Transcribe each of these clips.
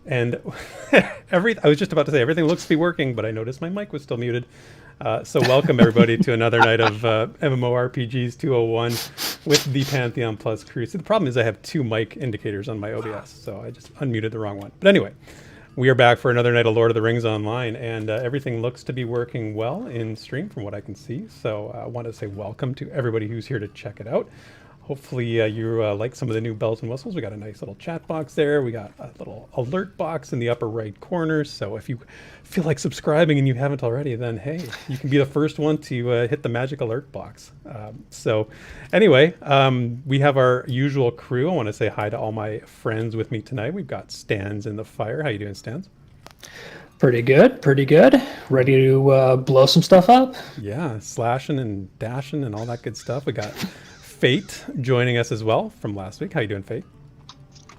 And I was just about to say everything looks to be working, but I noticed my mic was still muted. So welcome everybody to another night of MMORPGs 201 with the Pantheon Plus crew. See, the problem is I have two mic indicators on my OBS, so I just unmuted the wrong one. But anyway, we are back for another night of Lord of the Rings Online, and everything looks to be working well in stream from what I can see. So I want to say welcome to everybody who's here to check it out. Hopefully you like some of the new bells and whistles. We got a nice little chat box there. We got a little alert box in the upper right corner. So if you feel like subscribing and you haven't already, then hey, you can be the first one to hit the magic alert box. So anyway, we have our usual crew. I want to say hi to all my friends with me tonight. We've got Stans in the fire. How you doing, Stans? Pretty good, pretty good. Ready to blow some stuff up? Yeah, slashing and dashing and all that good stuff. We got Fate joining us as well from last week. How you doing, Fate?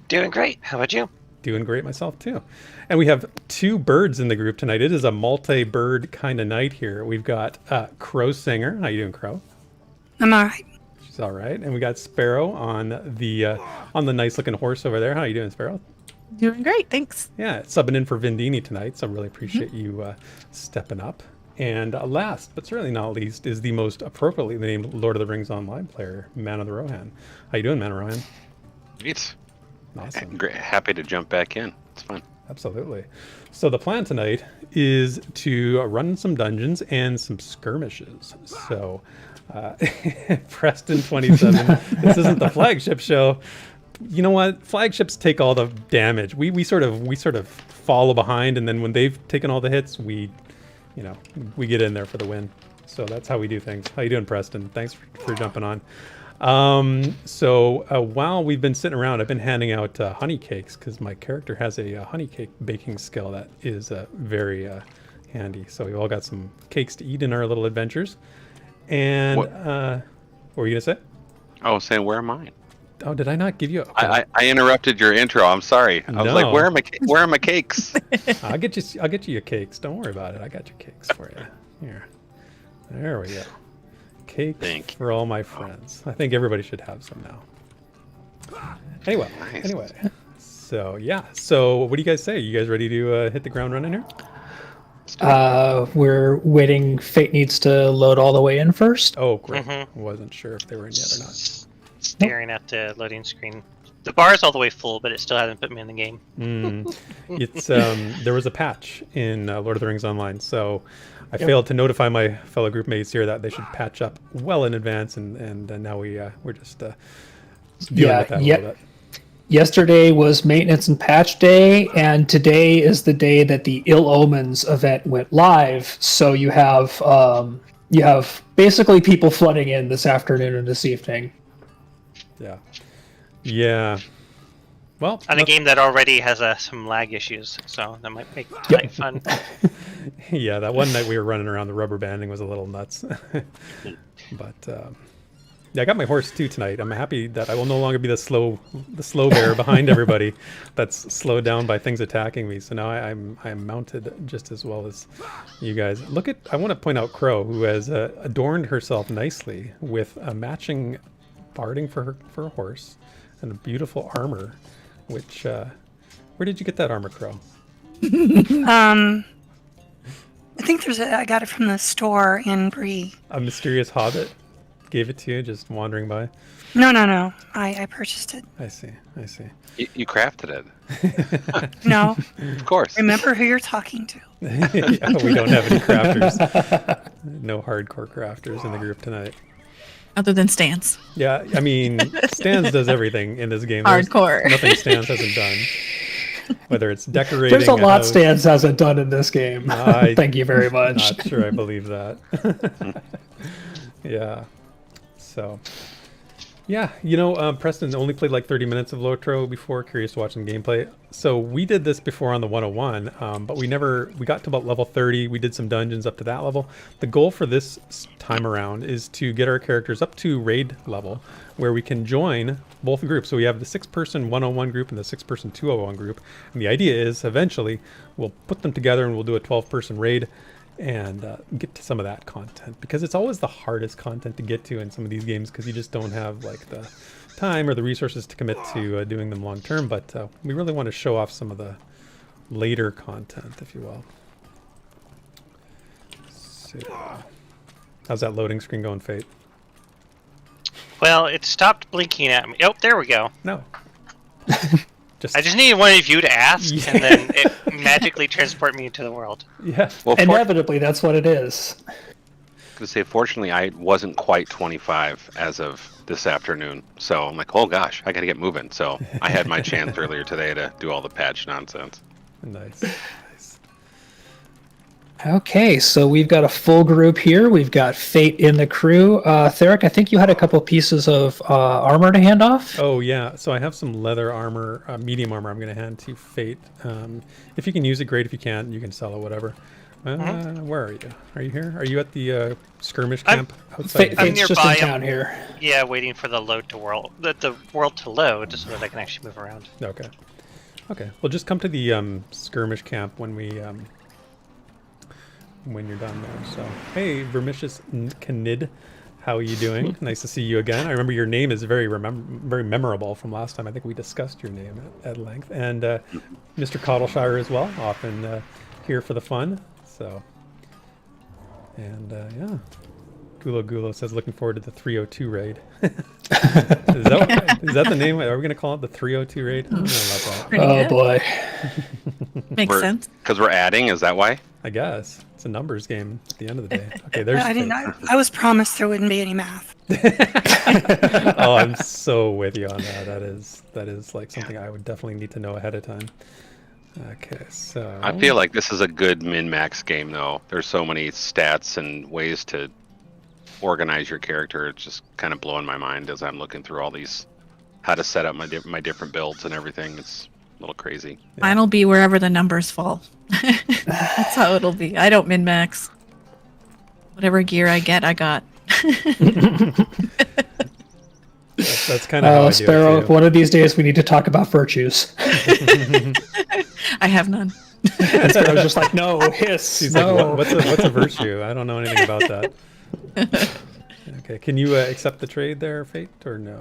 Doing great. How about you? Doing great myself too. And we have two birds in the group tonight. It is a multi-bird kind of night here. We've got Crowsinger. How you doing, Crow? I'm all right. She's all right. And we got Sparrow on the nice looking horse over there. How you doing, Sparrow? Doing great, thanks. Yeah, subbing in for Vindini tonight, so I really appreciate you stepping up. And last, but certainly not least, is the most appropriately named Lord of the Rings Online player, ManOfRohan. How you doing, ManOfRohan? Great. Awesome. Great. Happy to jump back in. It's fun. Absolutely. So the plan tonight is to run some dungeons and some skirmishes. So Preston 27, this isn't the flagship show. You know what? Flagships take all the damage. We sort of follow behind, and then when they've taken all the hits, we get in there for the win. So that's how we do things. How you doing, Preston? Thanks for jumping on. So while we've been sitting around, I've been handing out honey cakes because my character has a honey cake baking skill that is very handy. So we've all got some cakes to eat in our little adventures. And what were you gonna say? Oh, saying where are mine? Oh, did I not give you? I interrupted your intro. I'm sorry. I was like, where are my cakes? I'll get you your cakes. Don't worry about it. I got your cakes for you. Here, there we go. Cakes for all my friends. I think everybody should have some now. Anyway, so yeah. So what do you guys say? You guys ready to hit the ground running here? We're waiting. Fate needs to load all the way in first. Oh, great. Wasn't sure if they were in yet or not. Staring at the loading screen. The bar is all the way full, but it still hasn't put me in the game. It's there was a patch in Lord of the Rings Online, so I failed to notify my fellow group mates here that they should patch up well in advance, and now we're just dealing with that a little bit. Yesterday was maintenance and patch day, and today is the day that the Ill Omens event went live. So you have basically people flooding in this afternoon and this evening. Yeah. Well, on a game that already has some lag issues, so that might make tonight fun. Yeah, that one night we were running around, the rubber banding was a little nuts. But yeah, I got my horse too tonight. I'm happy that I will no longer be the slow bear behind everybody that's slowed down by things attacking me. So now I'm mounted just as well as you guys. I want to point out Crow, who has adorned herself nicely with a matching barding for a horse and a beautiful armor, which where did you get that armor, Crow? I think I got it from the store in Bree. A mysterious hobbit gave it to you just wandering by? No. I purchased it. I see. You crafted it. No. Of course. Remember who you're talking to. Yeah, we don't have any crafters. No hardcore crafters in the group tonight. Other than Stans. Yeah, I mean, Stans does everything in this game. Hardcore. Nothing Stans hasn't done. Whether it's decorating. There's a lot Stans hasn't done in this game. Thank you very much. Not sure I believe that. Yeah. So, yeah, Preston only played like 30 minutes of LOTRO before. Curious to watch some gameplay. So we did this before on the 101, but we got to about level 30. We did some dungeons up to that level. The goal for this time around is to get our characters up to raid level, where we can join both groups. So we have the 6-person 101 group and the 6-person 201 group. And the idea is eventually we'll put them together and we'll do a 12-person raid and get to some of that content, because it's always the hardest content to get to in some of these games, because you just don't have like the time or the resources to commit to doing them long term. But we really want to show off some of the later content, if you will. So, how's that loading screen going, Fate? Well, it stopped blinking at me. Oh, there we go. No. I just needed one of you to ask, and then it magically transport me into the world. Yeah. Well, Inevitably, that's what it is. I was gonna say, fortunately, I wasn't quite 25 as of this afternoon, so I'm like, oh gosh, I gotta get moving. So I had my chance earlier today to do all the patch nonsense. Nice. Okay, so we've got a full group here. We've got Fate in the crew. Therek, I think you had a couple pieces of armor to hand off. Oh yeah, so I have some leather armor, medium armor. I'm going to hand to Fate. If you can use it, great. If you can't, you can sell it, whatever. Where are you? Are you here? Are you at the skirmish camp outside? I'm Fate's just nearby. in town here. Yeah, waiting for the world to load, so that I can actually move around. Okay. Okay. Well, just come to the skirmish camp when we when you're done there. So, hey, Vermicious Canid, how are you doing? Nice to see you again. I remember your name is very memorable from last time. I think we discussed your name at length. And Mr. Cottleshire as well, often here for the fun. So, and yeah. Gulo says, looking forward to the 302 raid. is that the name? Are we going to call it the 302 raid? I don't know about that. Oh boy. Makes sense. Because we're adding, is that why? I guess. It's a numbers game at the end of the day. Okay, there's I didn't know. I was promised there wouldn't be any math. Oh, I'm so with you on that. That is like something I would definitely need to know ahead of time. Okay, so I feel like this is a good min-max game, though. There's so many stats and ways to organize your character. It's just kind of blowing my mind as I'm looking through all these, how to set up my different builds and everything. It's a little crazy. Mine'll be wherever the numbers fall. That's how it'll be. I don't min-max. Whatever gear I get, I got. that's kind of how I do Sparrow, it too. one of these days we need to talk about virtues. I have none. And Sparrow's just like, no, hiss, She's no. like, what's a virtue? I don't know anything about that. Okay, can you accept the trade there, Fate, or no?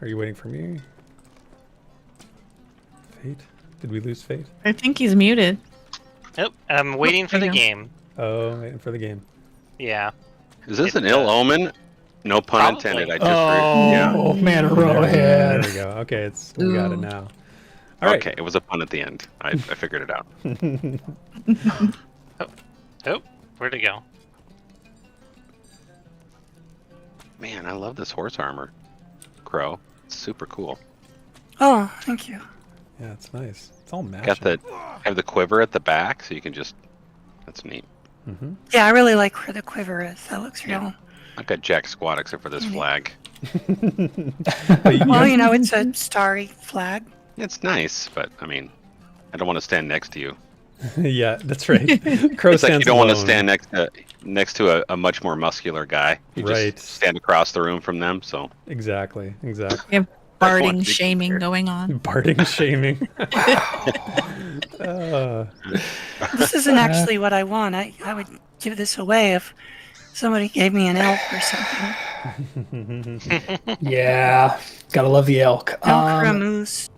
Are you waiting for me? Fate? Did we lose Fate? I think he's muted. Nope, I'm waiting for there the you go. game. Oh, waiting for the game. Yeah. Is this an ill omen? No pun Probably. intended. I just heard. Yeah. Oh, There ManOfRohan. we go. Okay, we got it now. All right. Okay, it was a pun at the end. I figured it out. Oh, where'd it go? Man, I love this horse armor. Crow. It's super cool. Oh, thank you. Yeah, it's nice. It's all matching. Have the quiver at the back, so you can just. That's neat. Mm-hmm. Yeah, I really like where the quiver is. That looks real. I've got jack squat except for this flag. Well, you know, it's a starry flag. It's nice, but I mean, I don't want to stand next to you. Yeah, that's right. Crow It's like you stands don't want to alone. stand next to a much more muscular guy. You Right. just stand across the room from them. So Exactly. We have That's one barding big shaming gear. going on. Barding shaming. This isn't actually what I want. I would give this away if somebody gave me an elk or something. Yeah, gotta love the elk. Elk or a moose.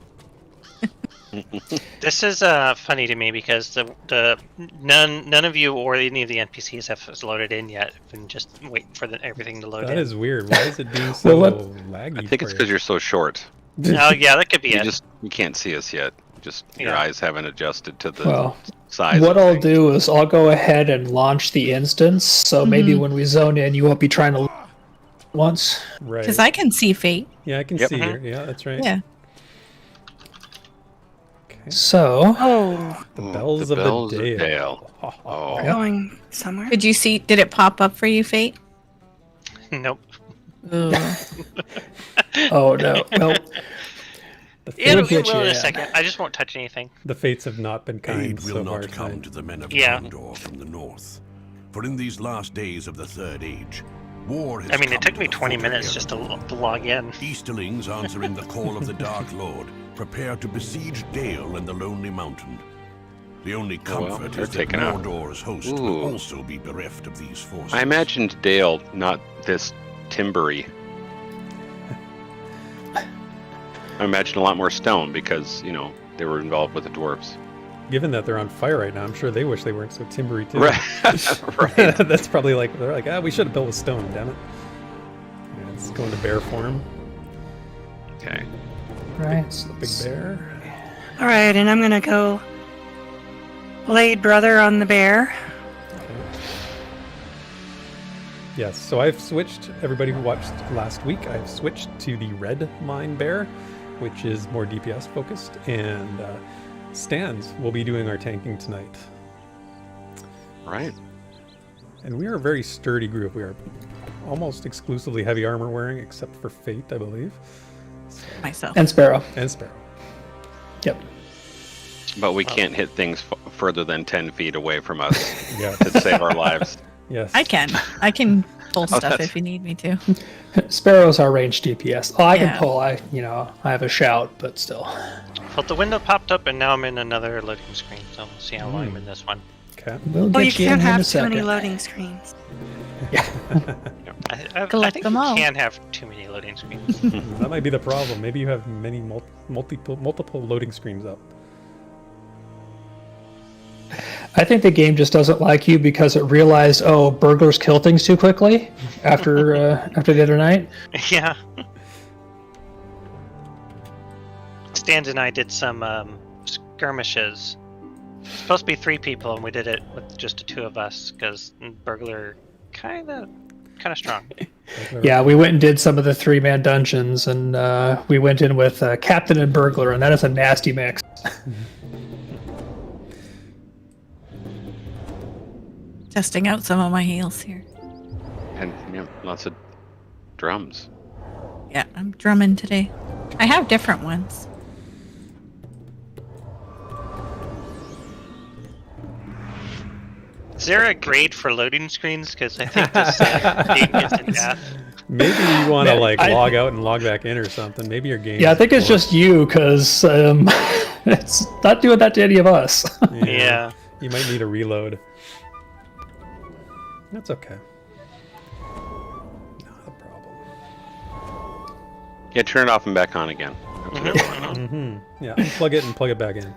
This is funny to me because the none of you or any of the NPCs have loaded in yet. I've been just waiting for everything to load That in. is weird. Why is it being so Well, laggy? I think it's for because you? you're so short. Oh yeah, that could be it. You can't see us yet. Just your Yeah. eyes haven't adjusted to the Well, size. what of I'll things. do is I'll go ahead and launch the instance, so maybe when we zone in, you won't be trying to once. Right. Because I can see fate. Yeah, I can Yep. see her. Yeah, that's right. Yeah. Okay. So, Oh, The bells The of bells the of Dale. Dale. Oh, we're going somewhere. Did you see? Did it pop up for you, Fate? Nope. Ooh. oh no. Well, The, It fates, will in a in. second. I just won't touch anything. the fates have not been kind Aid will so far not come tonight. to the men of Yeah. Gondor from the north. For in these last days of the Third Age, war has I mean, come it took to me the 20 Fort of minutes just Erebor. to log in. Easterlings answering the call of the Dark Lord, prepare to besiege Dale and the Lonely Mountain. The only well, comfort they're is that taken out. Mordor's host Ooh. will also be bereft of these forces. I imagined Dale not this timbery. I imagined a lot more stone because they were involved with the dwarves. given that they're on fire right now, I'm sure they wish they weren't so timbery too. Right. That's probably like they're like, we should have built with stone. Damn it. Yeah, let's go into bear form. Okay. Right. The big bear. All right, and I'm gonna go Blade Brother on the bear. Yes, so I've switched, everybody who watched last week, I've switched to the red line bear, which is more DPS focused, and Stans will be doing our tanking tonight. Right. And we are a very sturdy group. We are almost exclusively heavy armor wearing, except for Fate, I believe. Myself. And Sparrow. And Sparrow. Yep. But we can't hit things further than 10 feet away from us Yeah. to save our lives. Yes. I can pull stuff that's- if you need me to. Sparrow's our ranged DPS. Oh, I Yeah. can pull. I have a shout, but still. Well, the window popped up, and now I'm in another loading screen, so we'll see how long I'm in this one. Okay. We'll Well, get you in can't in a have too second. many loading screens. I Collect think them you all. can have too many loading screens. That might be the problem. Maybe you have many multiple loading screens up. I think the game just doesn't like you because it realized, burglars kill things too quickly after the other night. Yeah. Stans and I did some skirmishes. It's supposed to be 3 people, and we did it with just the 2 of us because burglar kind of strong. Yeah, we went and did some of the 3-man dungeons, and we went in with Captain and Burglar, and that is a nasty mix. Testing out some of my heals here. And lots of drums. Yeah, I'm drumming today. I have different ones. Is there a grade for loading screens? Because I think this game is in death. Maybe you want to Man, log out and log back in or something. Maybe your game. Yeah, I think it's just you, because it's not doing that to any of us. Yeah. You might need a reload. That's okay. Not a problem. Yeah, turn it off and back on again. That's what we're going on. Mm-hmm. Yeah, unplug it and plug it back in.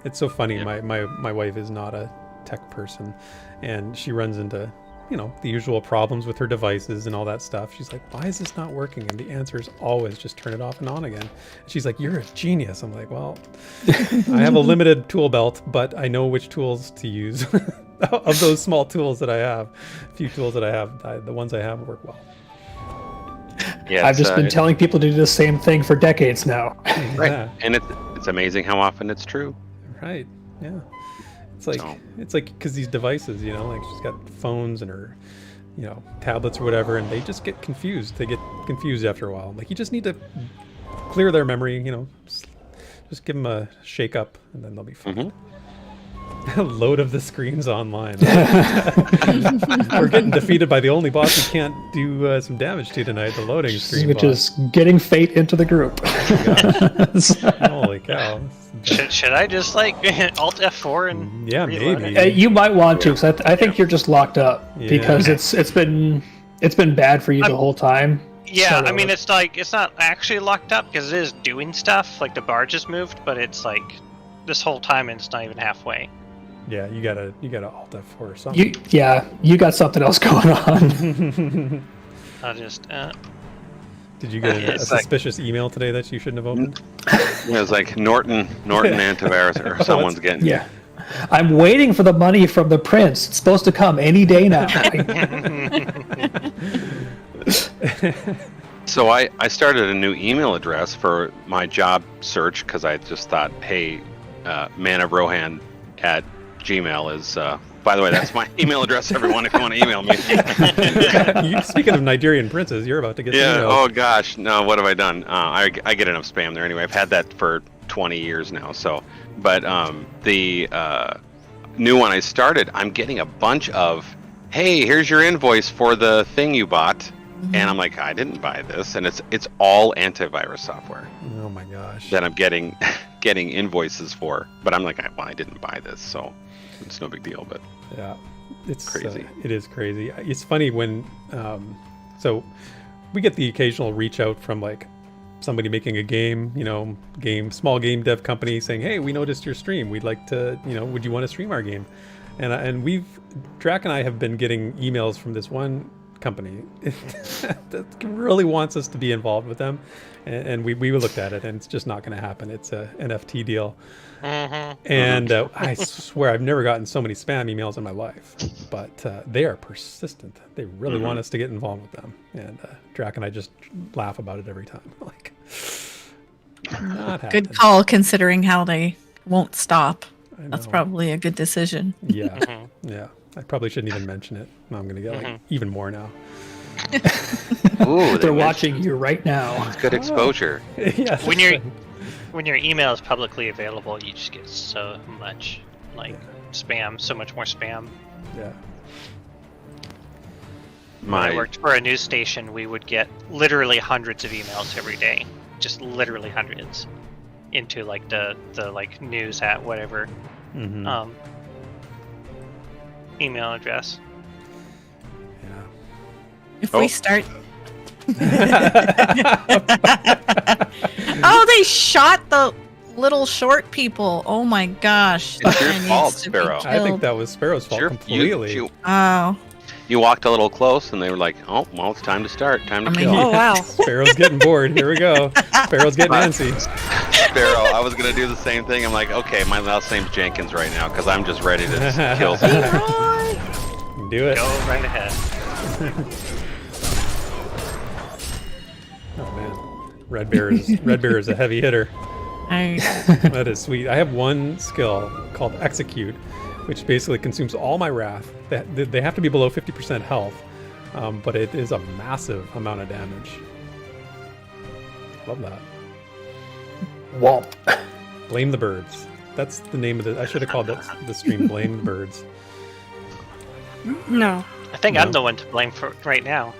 It's so funny. Yeah. My wife is not a tech person, and she runs into the usual problems with her devices and all that stuff. She's like, why is this not working? And the answer is always just turn it off and on again. She's like, you're a genius. I'm like, well, I have a limited tool belt, but I know which tools to use. Of those small tools that I have, few tools that I have, the ones I have work well. Yeah, I've just been telling people to do the same thing for decades now. Right. Yeah, And it's amazing how often it's true. right. Yeah. It's like because these devices, like she's got phones and her, tablets or whatever, and they just get confused. They get confused after a while. Like you just need to clear their memory, just give them a shake up, and then they'll be fine. Mhm. Load of the screens online. We're getting defeated by the only boss we can't do some damage to tonight, the loading screen Which boss. is getting Fate into the group. Holy cow. Should I just Alt F4 and Yeah, reload maybe. it? You might want to, because I think you're just locked up Yeah. because it's been bad for you the whole time. Yeah, So- I mean it's not actually locked up because it is doing stuff. Like the bar just moved, but it's this whole time and it's not even halfway. Yeah, you gotta Alt F4 or something. You got something else going on. I'll just Did you get a It's like- suspicious email today that you shouldn't have opened? It was like Norton antivirus or someone's getting. Yeah. I'm waiting for the money from the prince. It's supposed to come any day now. So I started a new email address for my job search because I just thought, hey, ManOfRohan at Gmail is. By the way, that's my email address, everyone, if you want to email me. Speaking of Nigerian princes, you're about to get Yeah. emails. Oh gosh. No. What have I done? I get enough spam there anyway. I've had that for 20 years now. So, but the new one I started, I'm getting a bunch of, hey, here's your invoice for the thing you bought, and I'm like, I didn't buy this, and it's all antivirus software Oh my gosh. that I'm getting invoices for. But I'm like, well, I didn't buy this, so it's no big deal. But Yeah, it's Crazy. It is crazy. It's funny when, so we get the occasional reach out from somebody making a game, small game dev company saying, "Hey, we noticed your stream. We'd like to, would you want to stream our game?" And Drac and I have been getting emails from this one company that really wants us to be involved with them, and we looked at it, and it's just not going to happen. It's a NFT deal. And I swear I've never gotten so many spam emails in my life, but they are persistent. They really want us to get involved with them, and Drac and I just laugh about it every time. Like, not happening. Good call, considering how they won't stop. That's probably a good decision. Yeah, yeah. I probably shouldn't even mention it. Now I'm gonna get even more now. Ooh, They're watching you right now. It's good exposure. Yeah. When your email is publicly available, you just get so much spam, so much more spam. Yeah. When I worked for a news station, we would get literally hundreds of emails every day, just literally hundreds, into the news at whatever email address. Yeah. If we start. Oh, they shot the little short people. Oh my gosh. It's your That fault, needs to be Sparrow. I think killed. that was Sparrow's fault completely. Oh. You walked a little close, and they were like, "Oh, well, it's time to start. Time to kill." Oh wow. Sparrow's getting bored. Here we go. Sparrow's getting antsy. Sparrow, I was gonna do the same thing. I'm like, okay, my last name's Jenkins right now because I'm just ready to kill someone. Do it. Go right ahead. Oh man, Red Bear is a heavy hitter. That is sweet. I have one skill called Execute, which basically consumes all my wrath. They have to be below 50% health, but it is a massive amount of damage. Love that. Womp. Blame the birds. That's the name of I should have called that the stream. Blame the birds. No. I think No. I'm the one to blame for right now.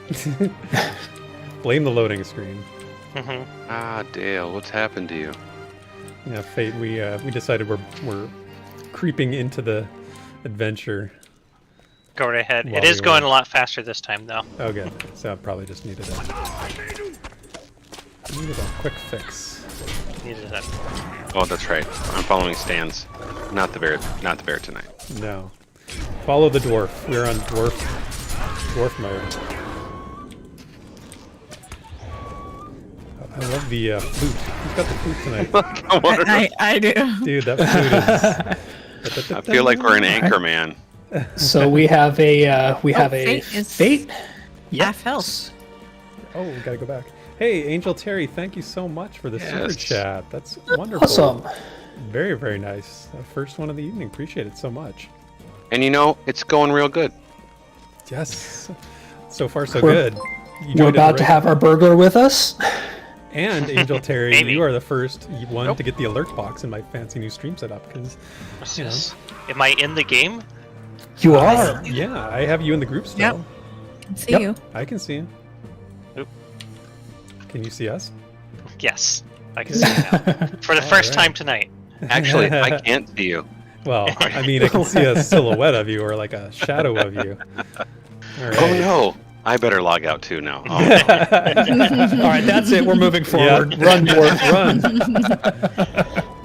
Blame the loading screen. Ah, Dale, what's happened to you? Yeah, Fate. We decided we're creeping into the adventure. Go right ahead. While It is we going were- a lot faster this time, though. Oh, good. So I probably just needed a quick fix. Needed that. Oh, that's right. I'm following Stan's. Not the bear. Not the bear tonight. No. Follow the dwarf. We're on dwarf mode. I love the flute. Who's got the flute tonight? I do. Dude, that flute is... I feel like we're an Anchorman. So we have a Fate is fate. Half health. Oh, we gotta go back. Hey, Angel Terry, thank you so much for the super Yes. chat. That's wonderful. Awesome. Very, very nice. First one of the evening. Appreciate it so much. And it's going real good. Yes. So far, so We're- good. You We're joined about to have our burglar with us. And Angel Terry, Maybe. you are the first one to get the alert box in my fancy new stream setup. Because, What's this? Am I in the game? You are. yeah, I have you in the group still. Yep. Can see Yep. you. I can see you. Oop. Can you see us? Yes. I can see it now. For the first Alright. time tonight. Actually, I can't see you. Well, I mean, I can see a silhouette of you or like a shadow of you. All right. Oh no! I better log out too now. Oh, All right, that's it. We're moving forward. Yeah. Run, dwarf, run.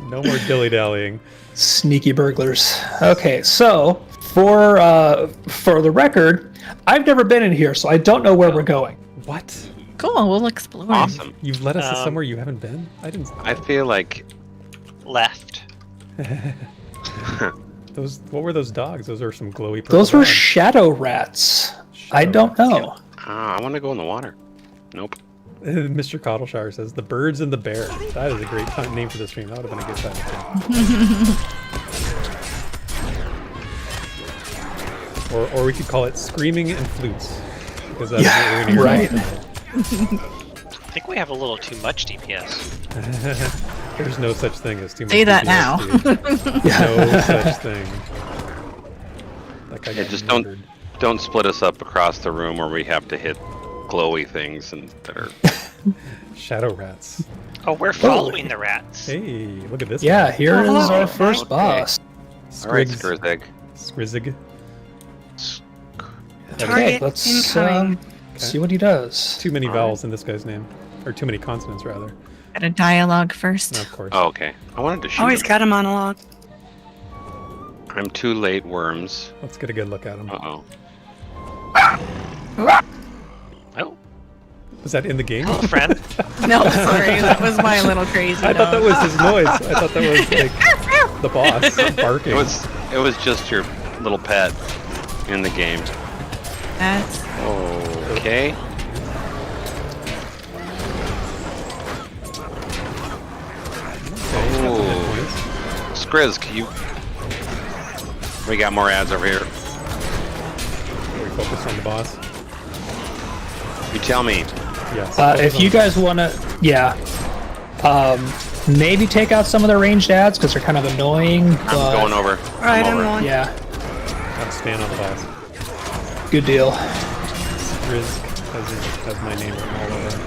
No more dilly-dallying. Sneaky burglars. Okay, so for the record, I've never been in here, so I don't know where we're going. What? Cool. We'll explore. awesome. You've led us to somewhere you haven't been? I didn't. I feel like Left. What were those dogs? Those are some glowy purple Those were dogs. shadow rats. I don't know. I want to go in the water. Nope. Mr. Coddleshire says, the birds and the bear. That is a great name for the stream. That would have been a good title. Or we could call it Screaming and Flutes. Because that's what we're going to hear right. about I think we have a little too much DPS. tonight. There's no such thing as too much Say that DPS, now. dude. No such thing. That guy got just murdered. don't split us up across the room where we have to hit glowy things and that are. Shadow rats. Oh, we're following the rats. Hey, look at this. Yeah, guy. here is Oh, our first okay. boss. All right, Scrigs. Skurzig. Skrizig. Okay, Target let's incoming. see what he does. Too many vowels in this guy's name. or too many consonants rather. Got a dialogue first. Of course. Oh, okay. I wanted to shoot Always him. got a monologue. I'm too late, worms. Let's get a good look at him. Uh-oh. Oh. Was that in the game? Hello, friend. No, sorry, that was my little crazy I thought that dog. was his noise. I thought that was like the boss barking. It was just your little pet in the game. That's Okay. Okay, he's got some hit Ooh. points. Skriz, you... We got more ads over here. We focus on the boss. You tell me. Yes. If you guys want to, maybe take out some of the ranged ads because they're kind of annoying. I'm going over. All right, I'm over. going. Yeah, I'll stand on the boss. good deal. Riz has my name written all over.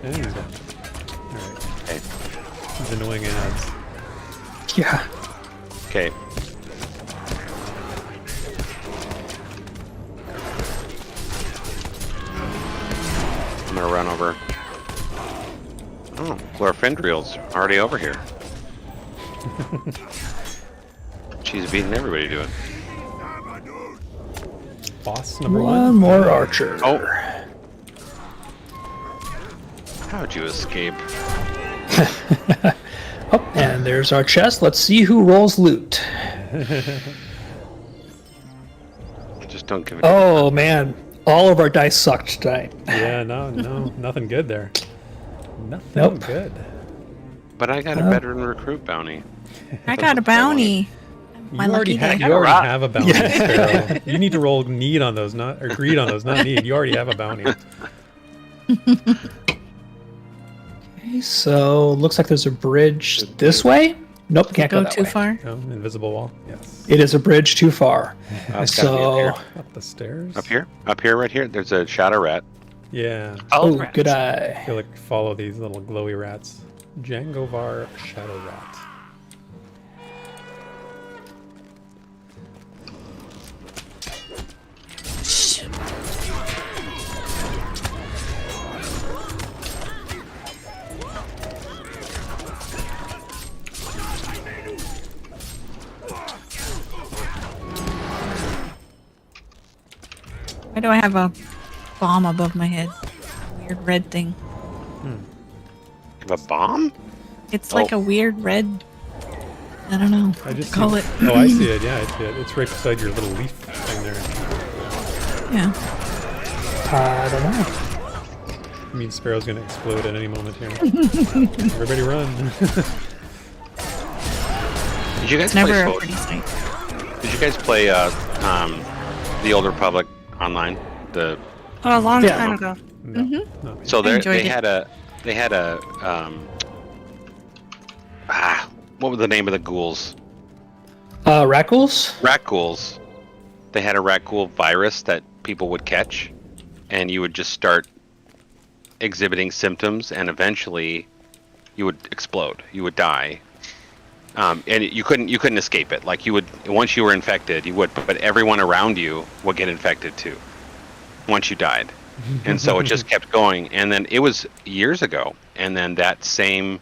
And he's gone. Alright. Okay. These annoying ads. Yeah. Okay. I'm gonna run over. Oh, Glorfindriel's already over here. She's beating everybody to it. Boss number One one. more archer. Oh. How'd you escape? Oh, and there's our chest. Let's see who rolls loot. Just don't give it. Oh man, all of our dice sucked tonight. Yeah, no, nothing good there. Nothing Nope. good. But I got a veteran recruit bounty. I got a bounty. My You already, lucky day. you already have a bounty, Sparrow. You need to roll need on those, not or greed on those, not need. You already have a bounty. Okay, so looks like there's a bridge this way. Nope, can't go Go that too way. far. Oh, invisible wall. Yes. It is a bridge too far. It's gotta be So, up here. Up the stairs. Up here? Up here, right here? There's a shadow rat. Yeah. oh, rats. good I eye. feel like follow these little glowy rats. Jangovar Shadow Rat. Why do I have a bomb above my head? Weird red thing. Have a bomb? It's like Oh. a weird red. I don't know. I just call see, it. Oh, I see it. Yeah, I see it. It's right beside your little leaf thing there. Yeah. I don't know. I mean, Sparrow's gonna explode at any moment here. Everybody run. Did you guys It's play never a Sword? pretty sight. Did you guys play the Old Republic online? The Oh, a long Yeah. time ago. No. Mm-hmm. No. so I they enjoyed it. had a what was the name of the ghouls? Rat ghouls? Rat ghouls. They had a rat ghoul virus that people would catch, and you would just start exhibiting symptoms, and eventually you would explode. You would die. And you couldn't escape it. Like you would, once you were infected, you would, but everyone around you would get infected too. Once you died, and so it just kept going. And then it was years ago, and then that same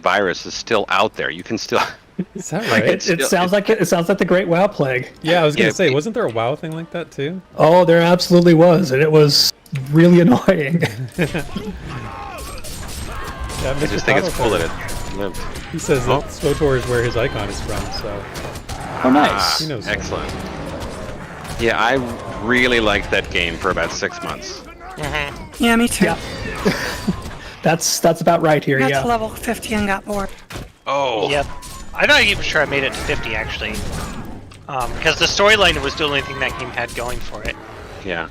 virus is still out there. You can still. Is that right? It sounds like it sounds like the Great WoW Plague. Yeah, I was gonna Yeah, say, it- wasn't there a WoW thing like that too? Oh, there absolutely was, and it was really annoying. Yeah, I just think it's cool that it lived. He says Oh. that SWTOR is where his icon is from, so Oh, nice. he knows. Excellent. Yeah, I really liked that game for about 6 months. Yeah, me too. Yeah. That's about right here. Got Yeah. to level 50 and got bored. Oh, Yep. I'm not even sure I made it to 50 actually. Because the storyline was the only thing that game had going for it. yeah.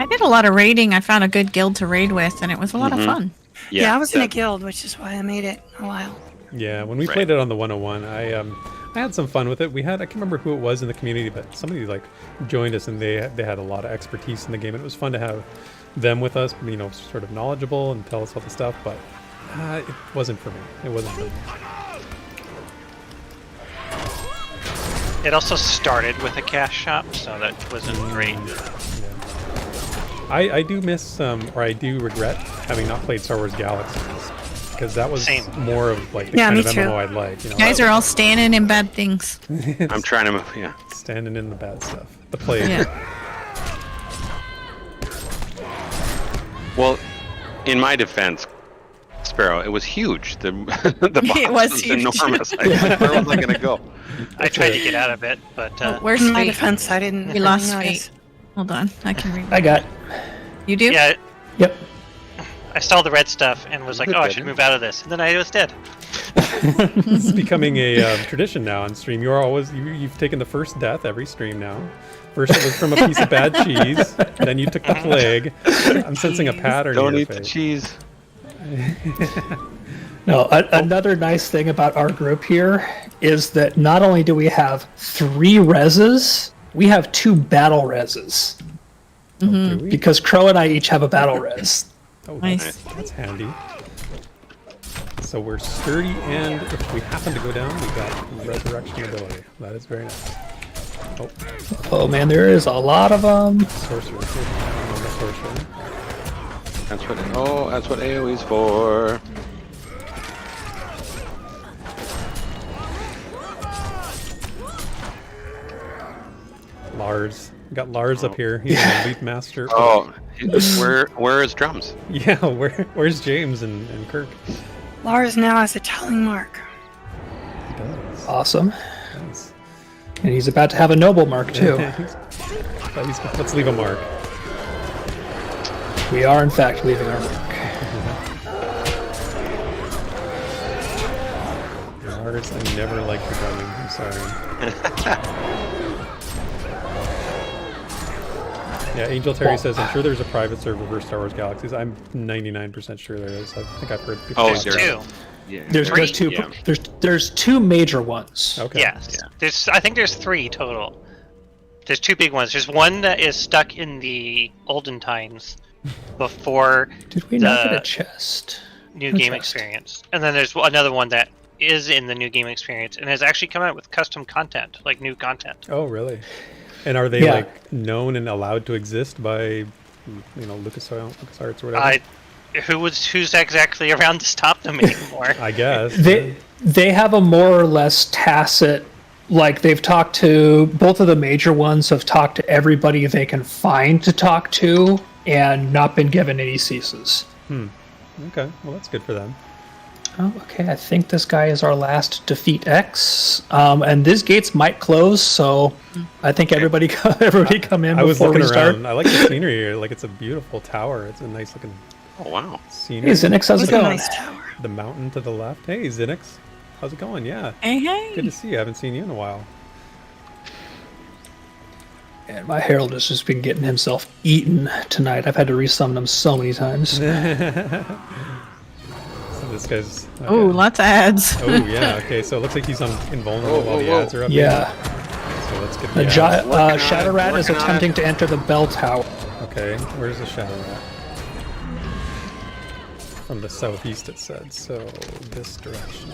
I did a lot of raiding. I found a good guild to raid with, and it was a lot of fun. Yeah, I was in a that- guild, which is why I made it a while. Yeah, when we Right. played it on the 101, I had some fun with it. We had I can't remember who it was in the community, but somebody like joined us and they had a lot of expertise in the game. And it was fun to have them with us, you know, sort of knowledgeable and tell us all the stuff. But it wasn't for me. It wasn't for me. It also started with a cash shop, so that wasn't great. I do miss, or I do regret having not played Star Wars Galaxies, because that was Same. more of like the Yeah, kind me of too. MMO I'd like. You know, You guys are all standing in bad things. I'm trying to move. Yeah. standing in the bad stuff, the plague. Yeah. Well, in my defense, Sparrow, it was huge. The the box It was huge. enormous. Where was I gonna go? I tried to get out of it, but Where's In my Fate? defense, I didn't. We lost notice. Fate. Hold on, I can read. I got. You do? yeah, Yep. I saw the red stuff and was like, Good oh, I bit, should yeah. move out of this. And then I was dead. It's becoming a tradition now on stream. You've taken the first death every stream now. First it was from a piece of bad cheese, then you took the plague. I'm sensing a pattern Don't here, eat the Faith. cheese. No, another nice thing about our group here is that not only do we have 3 reses, we have 2 battle reses. Oh, do we? Because Crow and I each have a battle res. Oh, Nice. that's handy. So we're sturdy, and if we happen to go down, we got resurrection ability. That is very nice. Oh, Oh man, there is a lot of sorcerer. I'm a sorcerer. That's what AoE's for. Lars. We got Lars up here. He's an elite master. Oh, where is drums? Yeah, where's James and Kirk? Lars now has a telling mark. He does. awesome, Nice. and he's about to have a noble mark too. Let's leave a mark. We are in fact leaving our mark. Lars, I never liked your drumming. I'm sorry. Yeah, Angel Terry says, I'm sure there's a private server for Star Wars Galaxies. I'm 99% sure there is. I think I've heard people Oh, talk There's about two. Yeah. There's two. Yeah. There's 2 major ones. it. Okay. Yes. I think there's 3 total. There's 2 big ones. There's one that is stuck in the olden times before Did we not get the a chest? new No game chest. experience. And then there's another one that is in the new game experience and has actually come out with custom content, like new content. Oh, really? And are they Yeah. like known and allowed to exist by, LucasArts or whatever? Who's exactly around to stop them anymore? I guess. They have a more or less tacit, like they've talked to, both of the major ones have talked to everybody they can find to talk to and not been given any ceases. Okay, well that's good for them. Oh, okay, I think this guy is our last defeat X, and these gates might close, so I think everybody come in I was before looking we start. around. I like the scenery here. Like it's a beautiful tower. It's a nice looking Oh wow. scenery. Hey, Zinix, how's it It's a going? nice tower. The mountain to the left. Hey, Zinix. How's it going? Yeah. Hey. Good to see you. I haven't seen you in a while. And my Herald has just been getting himself eaten tonight. I've had to resummon him so many times. So this guy's. Okay. Oh, lots of ads. Oh yeah. Okay. So it looks like he's invulnerable while the whoa. ads are up. Yeah. Here. So let's get The the ads. Shadow Rat is working on attempting to enter the bell tower. Okay. Where's the shadow rat? From the southeast, it said. So this direction.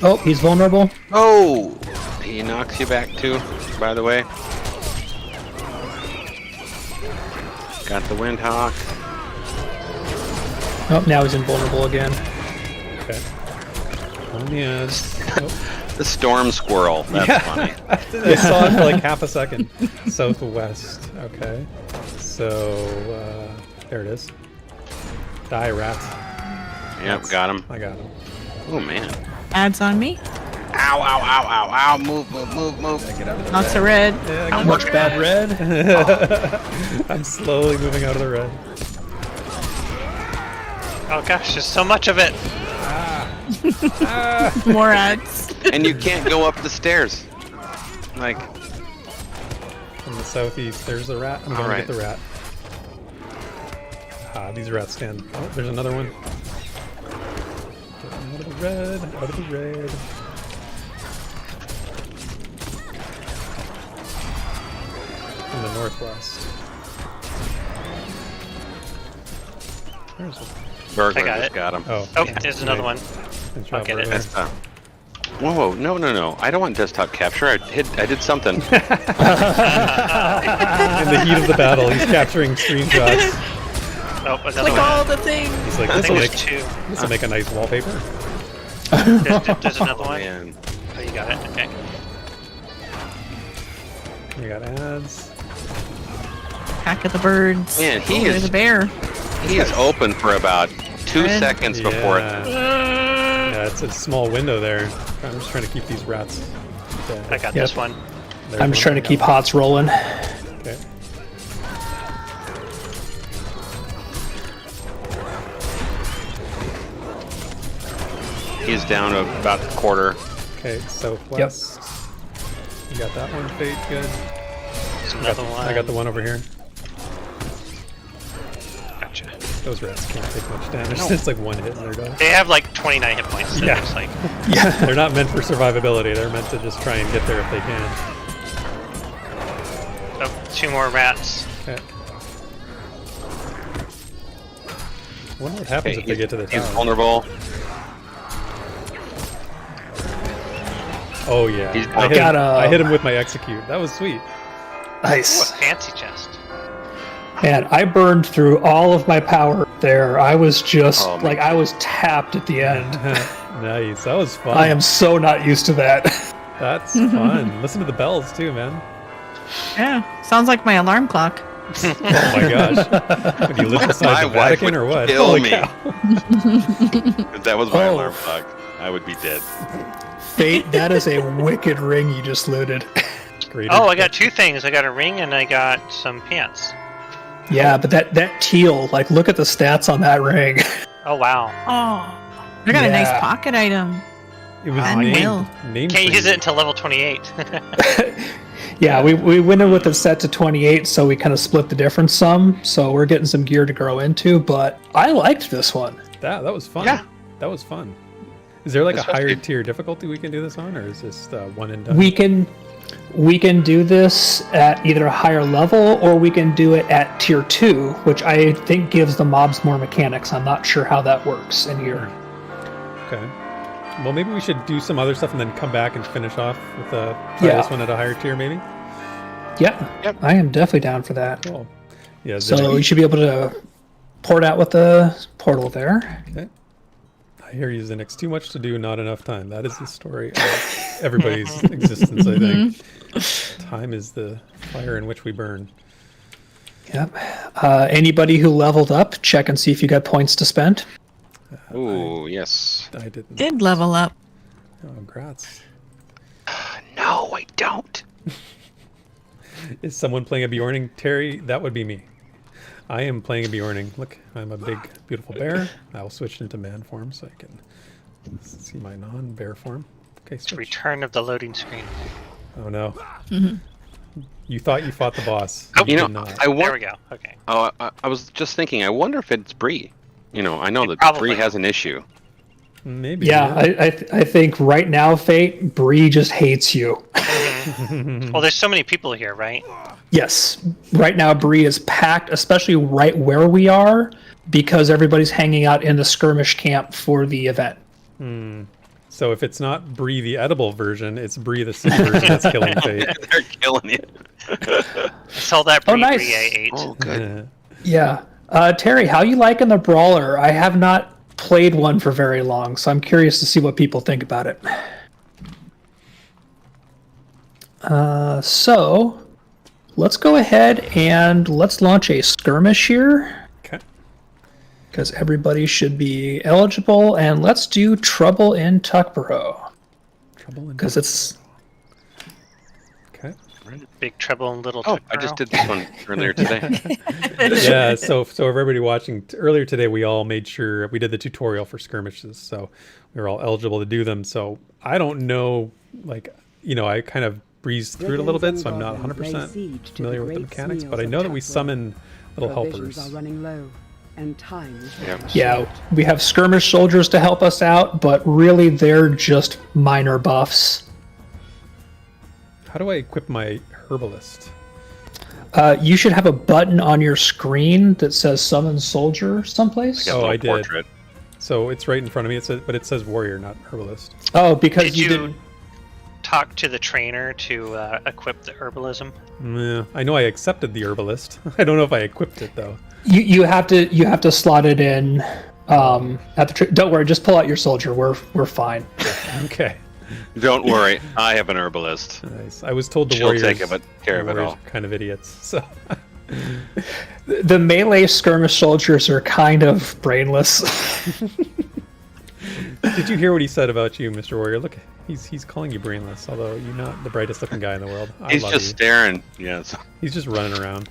Oh, he's vulnerable. Oh, he knocks you back too. By the way, got the Windhawk. Oh, now he's invulnerable again. Okay. On the ads. Oh. The storm squirrel. That's funny. I saw it for like half a second. Southwest. Okay. So there it is. Die rat. Yep, got him. I got him. Oh man. Ads on me. Ow, ow, ow, ow, ow. Move. Get out of the Lots of red. Yeah, How much bad red? I'm slowly moving out of the red. Oh gosh, there's so much of it. More ads. And you can't go up the stairs. Like, From the southeast, there's the rat. I'm going Alright. to get the rat. Ah, these rats stand. Oh, there's another one. Getting out of the red, out of the red. From the northwest. Where's it? burglar I got just it. got him. Oh, Oh, there's another one. Good I'll job, get it. Burglar. Desktop. Whoa, no. I don't want desktop capture. I did something. In the heat of the battle, he's capturing screenshots. Oh, another Click one. all the things. He's like, I this think will there's make, two. a nice wallpaper. There's another one. Man. Oh, you got it. Okay. You got ads. Pack of the birds. Man, he There's is- a bear. He is open for about 2 Red. seconds before it. Yeah, it's a small window there. I'm just trying to keep these rats dead. I got Yep. this one. There's I'm just one. trying to keep hots rolling. Okay. He's down to about a quarter. Okay, southwest. You got that one, Fate. Good. There's I got, another one. I got the one over here. Gotcha. Those rats can't take much damage. No. It's like one hit and they're done. They have like 29 hit points. So Yeah. it's like, Yeah. They're not meant for survivability. They're meant to just try and get there if they can. oh, 2 more rats. Okay. I wonder what happens Okay, if they get to the he's tower. vulnerable. Oh yeah, He's I hit, got him, a- I hit him with my execute. That was sweet. Nice. Ooh, a fancy chest. Man, I burned through all of my power there. I was just Oh, man. like I was tapped at the end. Nice, that was fun. I am so not used to that. That's fun. Listen to the bells too, man. Yeah. Sounds like my alarm clock. Oh my gosh. Have you lived beside My the wife Vatican would or what? kill Holy me. cow. If that was my Oh. alarm clock, I would be dead. Fate, that is a wicked ring you just looted. Great. Oh, I got 2 things. I got a ring and I got some pants. Yeah, but that teal, like look at the stats on that ring. Oh, wow. Oh. I got a nice Yeah. pocket item. It was And will. named Can't for use you. it until level 28. Yeah, we went in with it set to 28, so we kind of split the difference some. So we're getting some gear to grow into, but I liked this one. That was fun. Yeah. That was fun. Is there like a Especially- higher tier difficulty we can do this on, or is this one and done? We can do this at either a higher level or we can do it at tier 2, which I think gives the mobs more mechanics. I'm not sure how that works in here. Okay. Well, maybe we should do some other stuff and then come back and finish off with try Yeah. this one at a higher tier, maybe. Yeah, Yep. I am definitely down for that. Cool. Yeah. So we should be able to port out with the portal there. Okay. I hear you, Zinix. Too much to do, not enough time. That is the story of everybody's existence, I think. Time is the fire in which we burn. Yep. Anybody who leveled up, check and see if you got points to spend. Ooh, yes. I didn't. Did level up. Oh, grats. No, I don't. Is someone playing a Bjorning? Terry, that would be me. I am playing a Bjorning. Look, I'm a big, beautiful bear. I'll switch into man form so I can see my non-bear form. Okay, switch. Return of the loading screen. Oh no. You thought you fought the boss. Oh. You know, did not. I There wonder. we go. Okay. Oh, I was just thinking. I wonder if it's Bree. You know, I know It that probably- Bree has an issue. Maybe. Yeah, I think right now, Fate, Bree just hates you. Well, there's so many people here, right? Yes, right now Bree is packed, especially right where we are, because everybody's hanging out in the skirmish camp for the event. So if it's not Bree the edible version, it's Bree the sea version that's killing Fate. They're killing you. I saw that Oh, Brie nice. Brie I ate. Oh, good. Yeah. Terry, how you liking the brawler? I have not played one for very long, so I'm curious to see what people think about it. So let's go ahead and let's launch a skirmish here, Okay. because everybody should be eligible, and let's do Trouble in Tuckborough, Trouble in because it's Okay. Big Trouble in Little Oh, Tuckborough. I just did this one earlier today. Yeah, so everybody watching earlier today, we all made sure we did the tutorial for skirmishes, so we were all eligible to do them. So I don't know, like, I kind of breezed through it a little bit, so I'm not 100% familiar with the mechanics, but I know that we summon little helpers. Are running low, and time is Yeah. running yeah, short. we have skirmish soldiers to help us out, but really they're just minor buffs. How do I equip my herbalist? You should have a button on your screen that says Summon Soldier someplace. Got a Oh, little I did. portrait. So it's right in front of me. But it says warrior, not herbalist. Oh, because Did you you didn't. talk to the trainer to equip the herbalism? Yeah, I know I accepted the herbalist. I don't know if I equipped it though. You have to slot it in. At the don't worry, just pull out your soldier. We're fine. Okay. Don't worry, I have an herbalist. Nice. I was told the She'll warriors, take care of it warriors all. are kind of idiots. So The melee skirmish soldiers are kind of brainless. did you hear what he said about you, Mr. Warrior? Look, he's calling you brainless, although you're not the brightest looking guy in the world. I He's love just you. staring. Yes. He's just running around.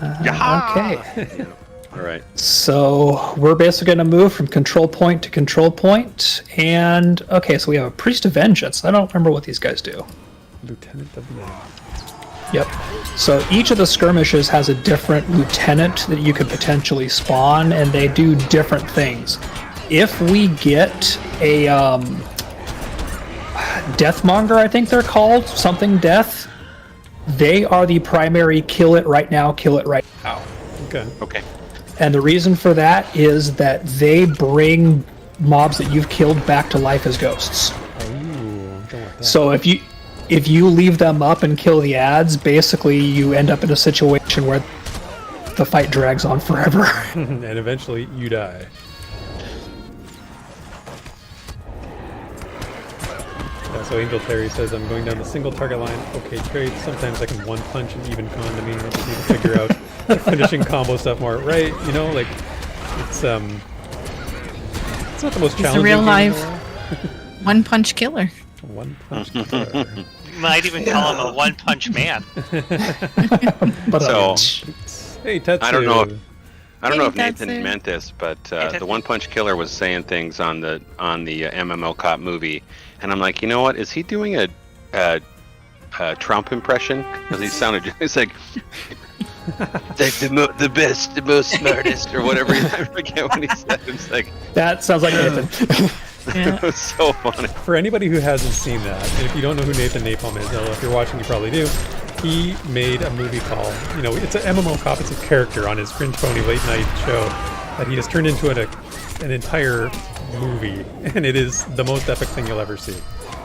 Okay. All right. So we're basically going to move from control point to control point. And, okay, so we have a Priest of Vengeance. I don't remember what these guys do. Lieutenant of the Enemy. Yep. So each of the skirmishes has a different lieutenant that you could potentially spawn, and they do different things. If we get a Deathmonger, I think they're called, something death, they are the primary kill it right now, kill it right now. Okay. Okay. And the reason for that is that they bring mobs that you've killed back to life as ghosts. Ooh, don't want that. So if you leave them up and kill the ads, basically you end up in a situation where the fight drags on forever. And eventually you die. Yeah, so Angel Terry says, I'm going down the single target line. Okay, great. Sometimes I can one punch and even con to me. I just need to figure out the finishing combo stuff more. Right? You know, like, it's not the most He's challenging a real game life in the world. one-punch killer. One punch killer. Might even call him a one-punch man. But So Hey, Tetsu. I don't know if Hey, Nathan Tetsu. meant this, but Tetsu. the One Punch Killer was saying things on the MMO Cop movie, and I'm like, you know what? Is he doing a Trump impression? Because he sounded, it's like the best, the most smartest, or whatever. I forget what he said. It's like that sounds like Nathan. it was so funny. For anybody who hasn't seen that, and if you don't know who Nathan Napalm is, although if you're watching, you probably do. He made a movie called, it's an MMO Cop. It's a character on his Cringe Pony late night show that he has turned into an entire movie, and it is the most epic thing you'll ever see.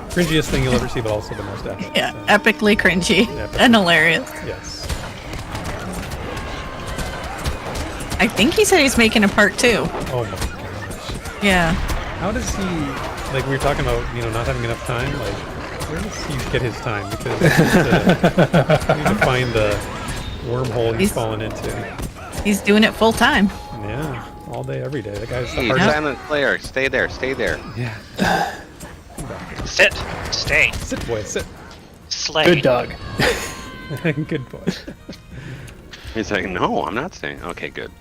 Cringiest thing you'll ever see, but also the most epic. Yeah, So, epically cringy Epically. and hilarious. yes. I think he said he's making a part 2. Oh my gosh. Yeah. How does he, like we were talking about, not having enough time, like, where does he get his time? Because I need to find the wormhole he's He's- fallen into. He's doing it full time. Yeah, all day, every day. The guy's the Hey, hardest. silent player, stay there, stay there. Yeah. Sit. Stay. Sit, boy, sit. Slay. Good dog. Good boy. He's like, no, I'm not staying. Okay, good.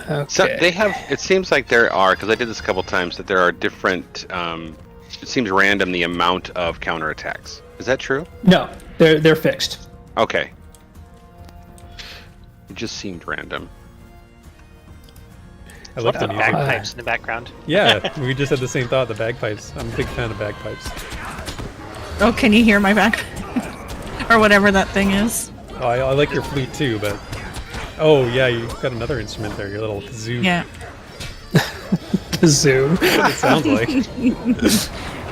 Okay. So they have. It seems like there are, because I did this a couple times, that there are different. It seems random the amount of counterattacks. Is that true? No, they're fixed. Okay. It just seemed random. I love the The music. bagpipes in the background. Yeah, we just had the same thought. The bagpipes. I'm a big fan of bagpipes. Oh, can you hear my back? Or whatever that thing is. Oh, I like your flute too, but oh yeah, you've got another instrument there. Your little kazoo. Yeah. Kazoo. That's what it sounds like.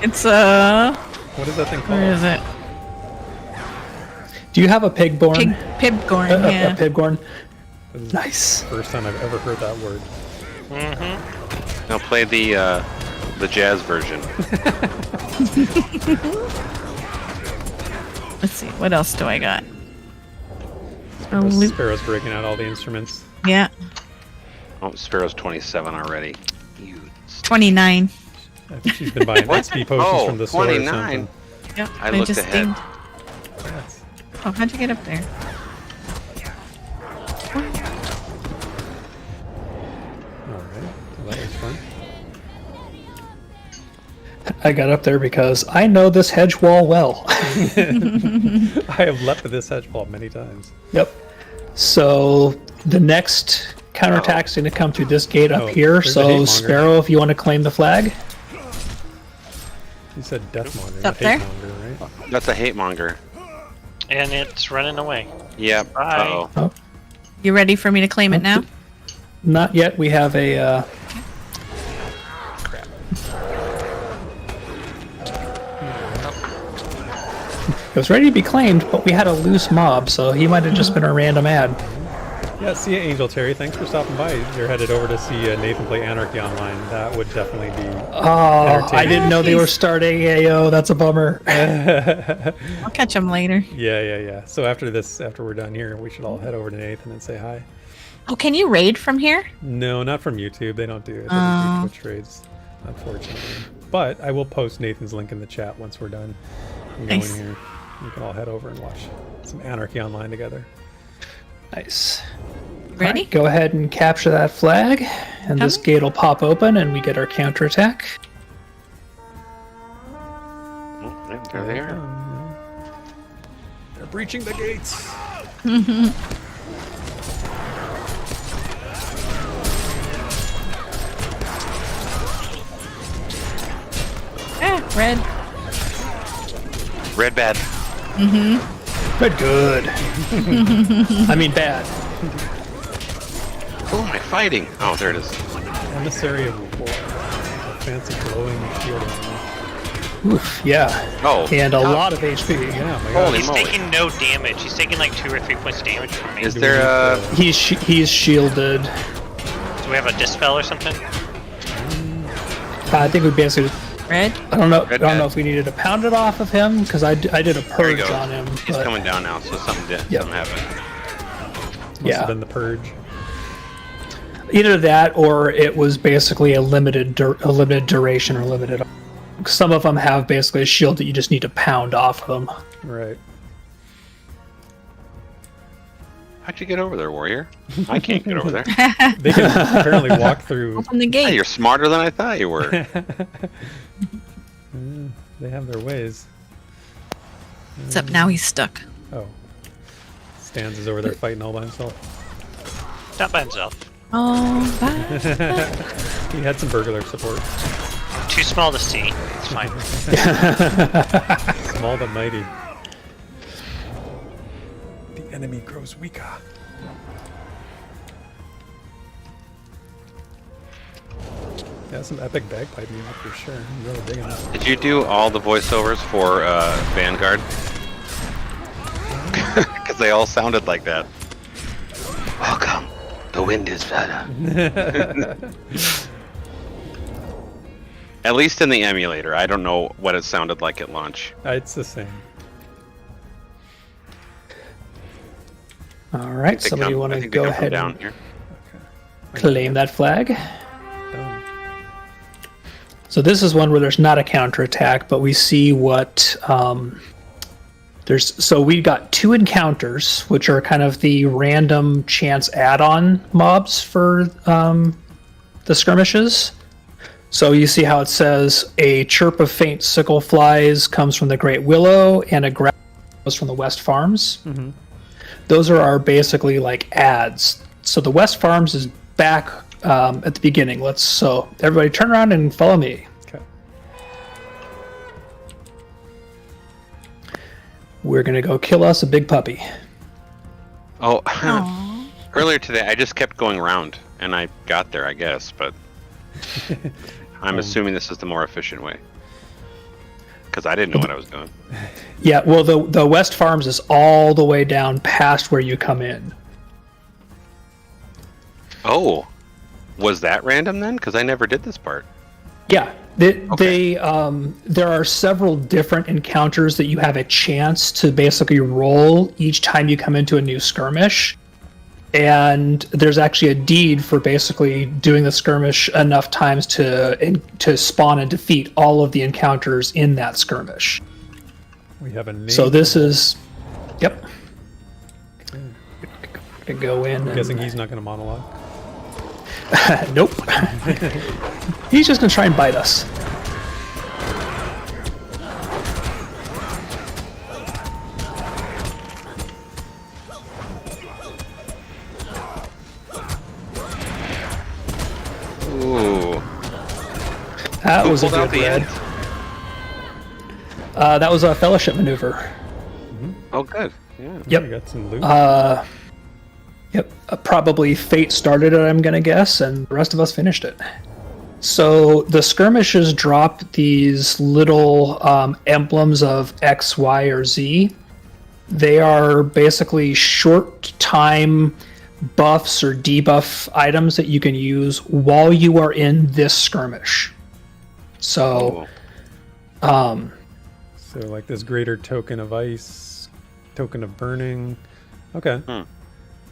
It's What is that thing called? where is it? Do you have a pigborn? Pibgorn, A yeah. pigborn. This is Nice. the first time I've ever heard that word. Now play the jazz version. Let's see, what else do I got? A Sparrow's, loop. Sparrow's breaking out all the instruments. Yeah. Oh, Sparrow's 27 already. You. 29. I think she's been buying XP potions from the store or 29. something. Yep. I looked just ahead. named- Yes. Oh, how'd you get up there? All right. Well, that was fun. I got up there because I know this hedge wall well. I have leapt at this hedge wall many times. Yep. So the next counterattack's going to come through this gate up Oh, here. there's a So hate-monger. Sparrow, if you want to claim the flag. You said Deathmonger, Up not there? Hate-monger, right? That's a hate monger. And it's running away. Yep. Bye. Uh-oh. You ready for me to claim it now? Not yet. We have a. It was ready to be claimed, but we had a loose mob, so he might have just been a random ad. Yeah, see you, Angel Terry. Thanks for stopping by. You're headed over to see Nathan play Anarchy Online. That would definitely be I didn't know they were starting AO. That's a bummer. I'll catch them later. Yeah. So after we're done here, we should all head over to Nathan and say hi. Oh, can you raid from here? No, not from YouTube. They don't do it. They just do Twitch raids, unfortunately. But I will post Nathan's link in the chat once we're done going Nice. here. You can all head over and watch some Anarchy Online together. Nice. Ready? All right, go ahead and capture that flag, and this gate will pop open, and we get our counterattack. Oh, there they are. They're breaching the gates. Red. Red bad. Good. I mean bad. Who am I fighting? Oh, there it is. Emissary of War. A fancy glowing shield. Oof, yeah. Oh. And a lot of HP. Yeah, my God. Holy He's moly. taking no damage. He's taking like 2 or 3 points damage from me. Is there a... He's shielded. Do we have a dispel or something? I think we basically. Red. I don't know. I Red don't know bad. if we needed to pound it off of him because I did a There he purge goes. on him. He's but- coming down now, so something did. Yep. Something happened. Must Yeah. have been the purge. Either that or it was basically a limited duration or limited. Some of them have basically a shield that you just need to pound off of them. Right. How'd you get over there, warrior? I can't get over there. They can apparently walk through. Open the Hey, gate. you're smarter than I thought you were. They have their ways. Except now he's stuck. Oh. Stans is over there fighting all by himself. Not by himself. Oh, bye. He had some burglar support. Too small to see. It's fine. Small but mighty. The enemy grows weaker. Yeah, some epic bagpipe music for sure. I'm really digging it. Did you do all the voiceovers for Vanguard? Because they all sounded like that. Welcome. The wind is better. At least in the emulator. I don't know what it sounded like at launch. It's the same. All right, somebody want I to think they go come from ahead down and here. claim that flag? Done. So this is one where there's not a counterattack, but we see what there's. So we got 2 encounters, which are kind of the random chance add-on mobs for the skirmishes. So you see how it says a chirp of faint sickle flies comes from the Great Willow, and a growl comes from the West Farms. Mm-hmm. Those are our basically like ads. So the West Farms is back at the beginning. So everybody turn around and follow me. Okay. We're gonna go kill us a big puppy. Oh, Aw. earlier today I just kept going around and I got there, I guess, but I'm assuming this is the more efficient way. Because I didn't know what I was doing. Yeah, well the West Farms is all the way down past where you come in. Oh, was that random then? Because I never did this part. Yeah, there are several different encounters that you have a chance to basically roll each time you come into a new skirmish. And there's actually a deed for basically doing the skirmish enough times to spawn and defeat all of the encounters in that skirmish. We have a name. So this is, yep. Gonna go in. I'm guessing he's not going to monologue. Nope. He's just gonna try and bite us. Ooh. That Who was a pulled out good the red. end? That was a fellowship maneuver. Oh, good. Yeah. Yep. We got some loot. Yep. Probably fate started it, I'm gonna guess, and the rest of us finished it. So the skirmishes drop these little emblems of X, Y, or Z. They are basically short time buffs or debuff items that you can use while you are in this skirmish. So, So like this greater token of ice, token of burning. Okay.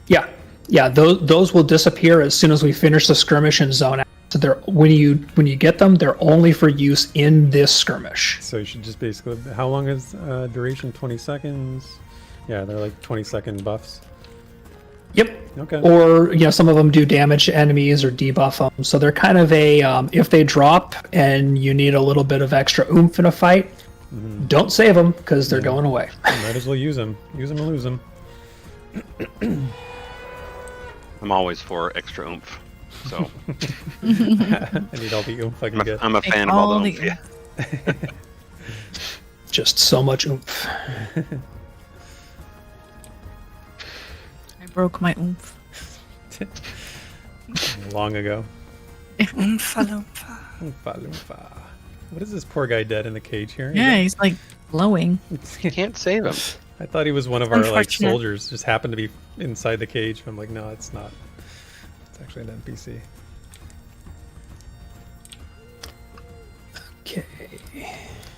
yeah, those will disappear as soon as we finish the skirmish and zone out. So they're when you get them, they're only for use in this skirmish. So you should just basically. How long is duration? 20 seconds. Yeah, they're like 20-second buffs. Yep. Okay. Or some of them do damage to enemies or debuff them. So they're kind of a if they drop and you need a little bit of extra oomph in a fight, don't save them because they're going away. Might as well use them. Use them or lose them. I'm always for extra oomph. So I need all the oomph I can get. I'm a fan of all the oomph. Yeah. Just so much oomph. I broke my oomph. Long ago. Oompa loompa. Oompa loompa. What is this poor guy dead in the cage here? Yeah, he's like glowing. You can't save him. I thought he was one of our like Unfortunate. soldiers. Just happened to be inside the cage. I'm like, no, it's not. It's actually an NPC. Okay.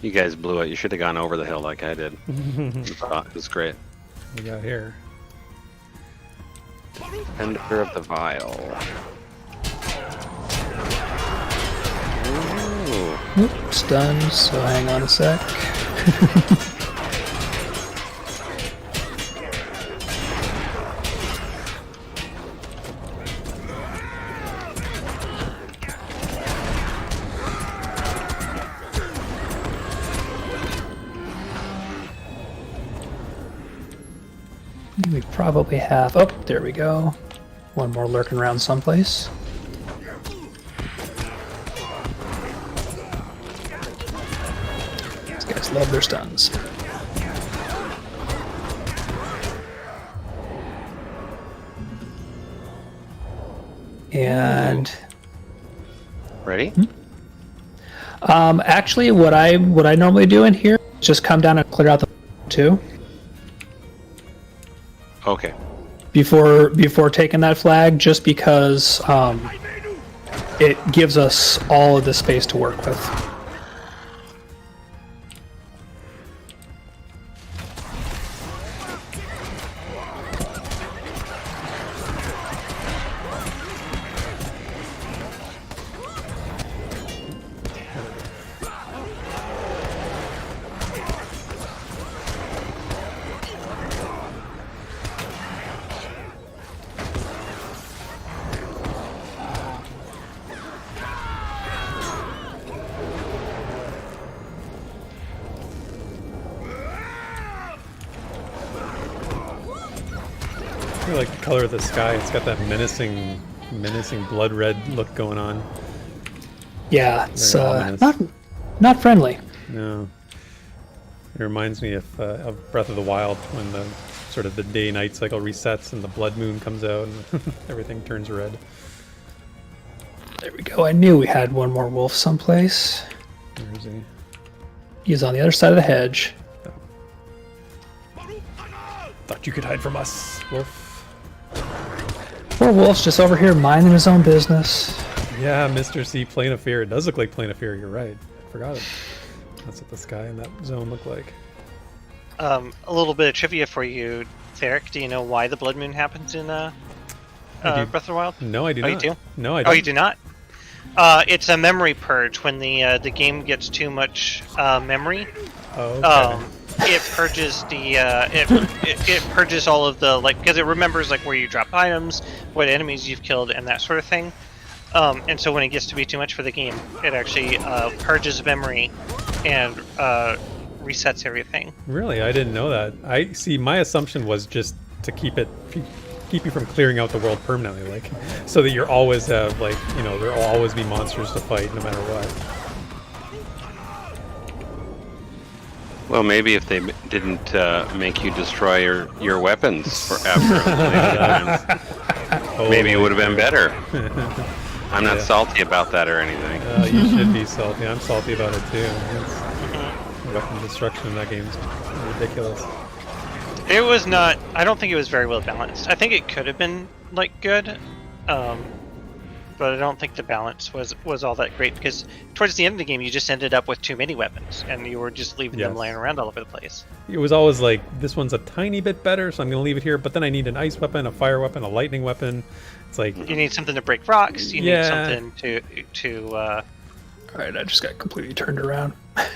You guys blew it. You should have gone over the hill like I did. It was great. We got here. Defender of the Vial. Ooh. Oop, stunned, so hang on a sec. We probably have... Oh, there we go. One more lurking around someplace. These guys love their stuns. And... Ready? Actually, what I normally do in here is just come down and clear out the two Okay. before taking that flag, just because it gives us all of the space to work with. I like the color of the sky. It's got that menacing blood red look going on. Yeah, it's Very ominous. not friendly. No. It reminds me of Breath of the Wild when the sort of the day-night cycle resets and the blood moon comes out and everything turns red. There we go. I knew we had one more wolf someplace. Where is he? He's on the other side of the hedge. Thought you could hide from us, wolf. Poor wolf's just over here minding his own business. Yeah, Mr. C, Plane of Fear. It does look like Plane of Fear. You're right. I forgot it. That's what the sky in that zone look like. A little bit of trivia for you, Therek. Do you know why the blood moon happens in do. Breath of the Wild? No, I do Oh, not. you do? No, I Oh, don't. you do not? It's a memory purge. When the game gets too much memory, Oh, okay. it purges the it purges all of the because it remembers where you dropped items, what enemies you've killed, and that sort of thing. And so when it gets to be too much for the game, it actually purges memory and resets everything. Really? I didn't know that. I see. My assumption was just to keep you from clearing out the world permanently, so that you're always have there'll always be monsters to fight no matter what. Well, maybe if they didn't make you destroy your weapons for after maybe it would have been better. I'm not salty about that or anything. You should be salty. I'm salty about it too. Weapon destruction in that game is ridiculous. It was not. I don't think it was very well balanced. I think it could have been like good, but I don't think the balance was all that great because towards the end of the game you just ended up with too many weapons and you were just leaving them laying around all over the place. It was always like, this one's a tiny bit better, so I'm going to leave it here, but then I need an ice weapon, a fire weapon, a lightning weapon. It's like... You need something to break rocks, you need something to Alright, I just got completely turned around.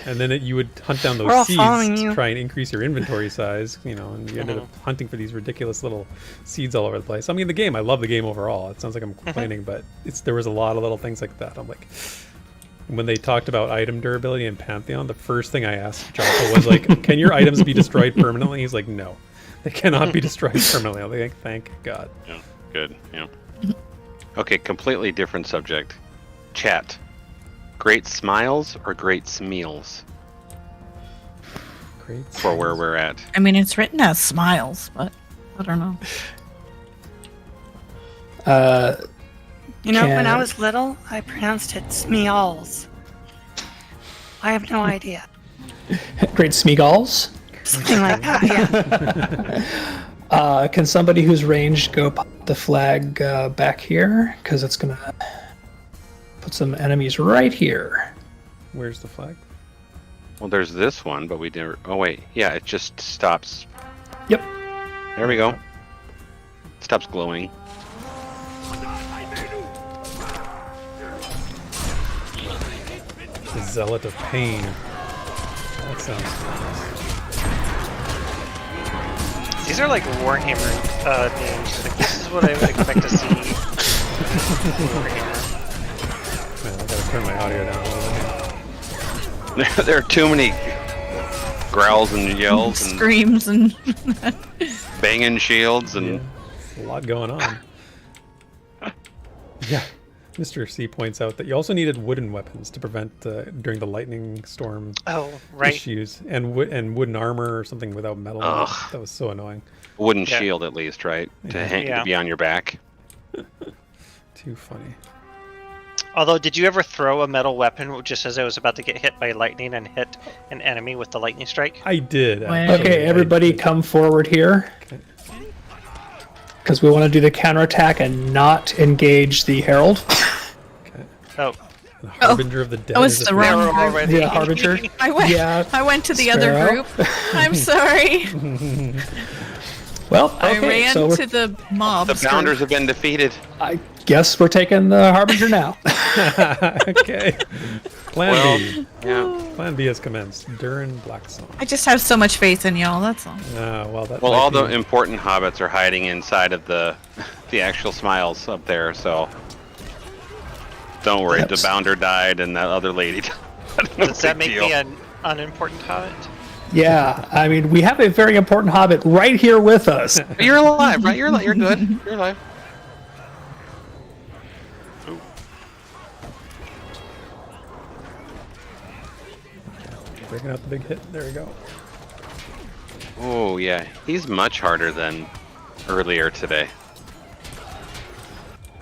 And then you would hunt down We're all those following seeds to you. try and increase your inventory size, you know, and you ended up hunting for these ridiculous little seeds all over the place. I mean, the game, I love the game overall. It sounds like I'm complaining, but there was a lot of little things like that. I'm like, when they talked about item durability in Pantheon, the first thing I asked Joppa was like, can your items be destroyed permanently? He's like, no, they cannot be destroyed permanently. I'm like, thank God. Yeah, good. Yeah. Okay, completely different subject. Chat. Great smiles or great smeals Great. for where we're at? I mean, it's written as smiles, but I don't know. You know, when I Can- was little, I pronounced it Smeals. I have no idea. Great Smeagolls. Something like that, yeah. Can somebody who's ranged go pop the flag back here? Because it's going to put some enemies right here. Where's the flag? Well, there's this one, but we never... Oh, wait. Yeah, it just stops. Yep. There we go. Stops glowing. The Zealot of Pain. That sounds nice. These are like Warhammer names. Like, this is what I would expect to see. Warhammer. Man, I gotta turn my audio down a little bit. There are too many growls and yells and Screams and banging shields and... A lot going on. Yeah. Mr. C points out that you also needed wooden weapons to prevent during the lightning storm Oh, right. issues, and wooden armor or something without metal. on it. Ugh. That was so annoying. wooden Yeah. shield at least, right? To, Yeah. hang, Yeah. to be on your back. Too funny. Although, did you ever throw a metal weapon just as I was about to get hit by lightning and hit an enemy with the lightning strike? I did. Wow. actually. Okay, everybody come forward here. Okay. Because we want to do the counterattack and not engage the Herald. Okay. Oh, The Harbinger of the Dead. Oh, is it's a the thing. they were wrong group. already. The Harbinger. I went. Yeah. I went to the other Sparrow. group. I'm sorry. Well, I okay, ran so to the mobs. The Bounders have been defeated. I guess we're taking the Harbinger now. Okay. Plan Well, B. yeah. Plan B has commenced. Durin Blacksong. I just have so much faith in y'all. That's all. Well, that Well, might all be- the important hobbits are hiding inside of the actual smiles up there, so don't worry. Yep. The Bounder died, and that other lady died. No Does that big make deal. me an unimportant hobbit? Yeah, I mean, we have a very important Hobbit right here with us. You're alive, right? You're good. You're alive. breaking out the big hit. There we go. Oh yeah, he's much harder than earlier today.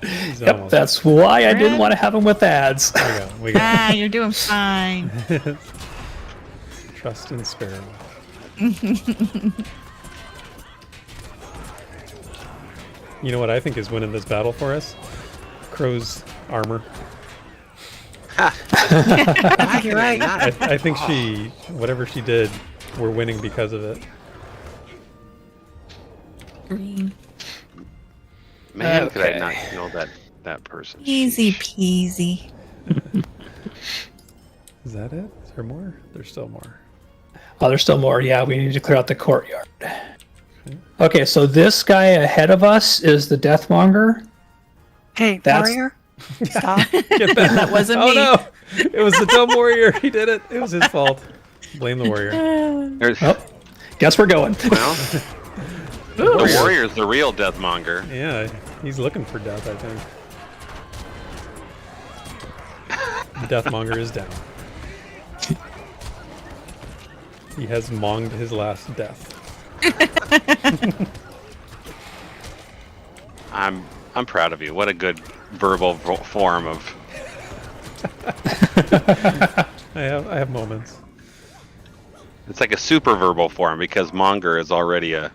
He's Yep, almost- that's why I didn't want to have him with ads. There we go. We got Ah, you're doing fine. Trust in Sparrow. You know what I think is winning this battle for us? Crow's armor. You're right. I think whatever she did, we're winning because of it. Green. Man, could I Okay. not know that person? Easy Sheesh. peasy. Is that it? Is there more? There's still more. Oh, there's still more. Yeah, we need to clear out the courtyard. Okay, so this guy ahead of us is the Deathmonger. Hey, That's- warrior, stop. Get back. That wasn't Oh me. no! It was the dumb warrior. He did it. It was his fault. Blame the warrior. There's, Oh, guess we're going. well, the warrior's the real Deathmonger. Yeah, he's looking for death, I think. The Deathmonger is down. He has monged his last death. I'm proud of you. What a good verbal form of. I have moments. It's like a super verbal form because monger is already a.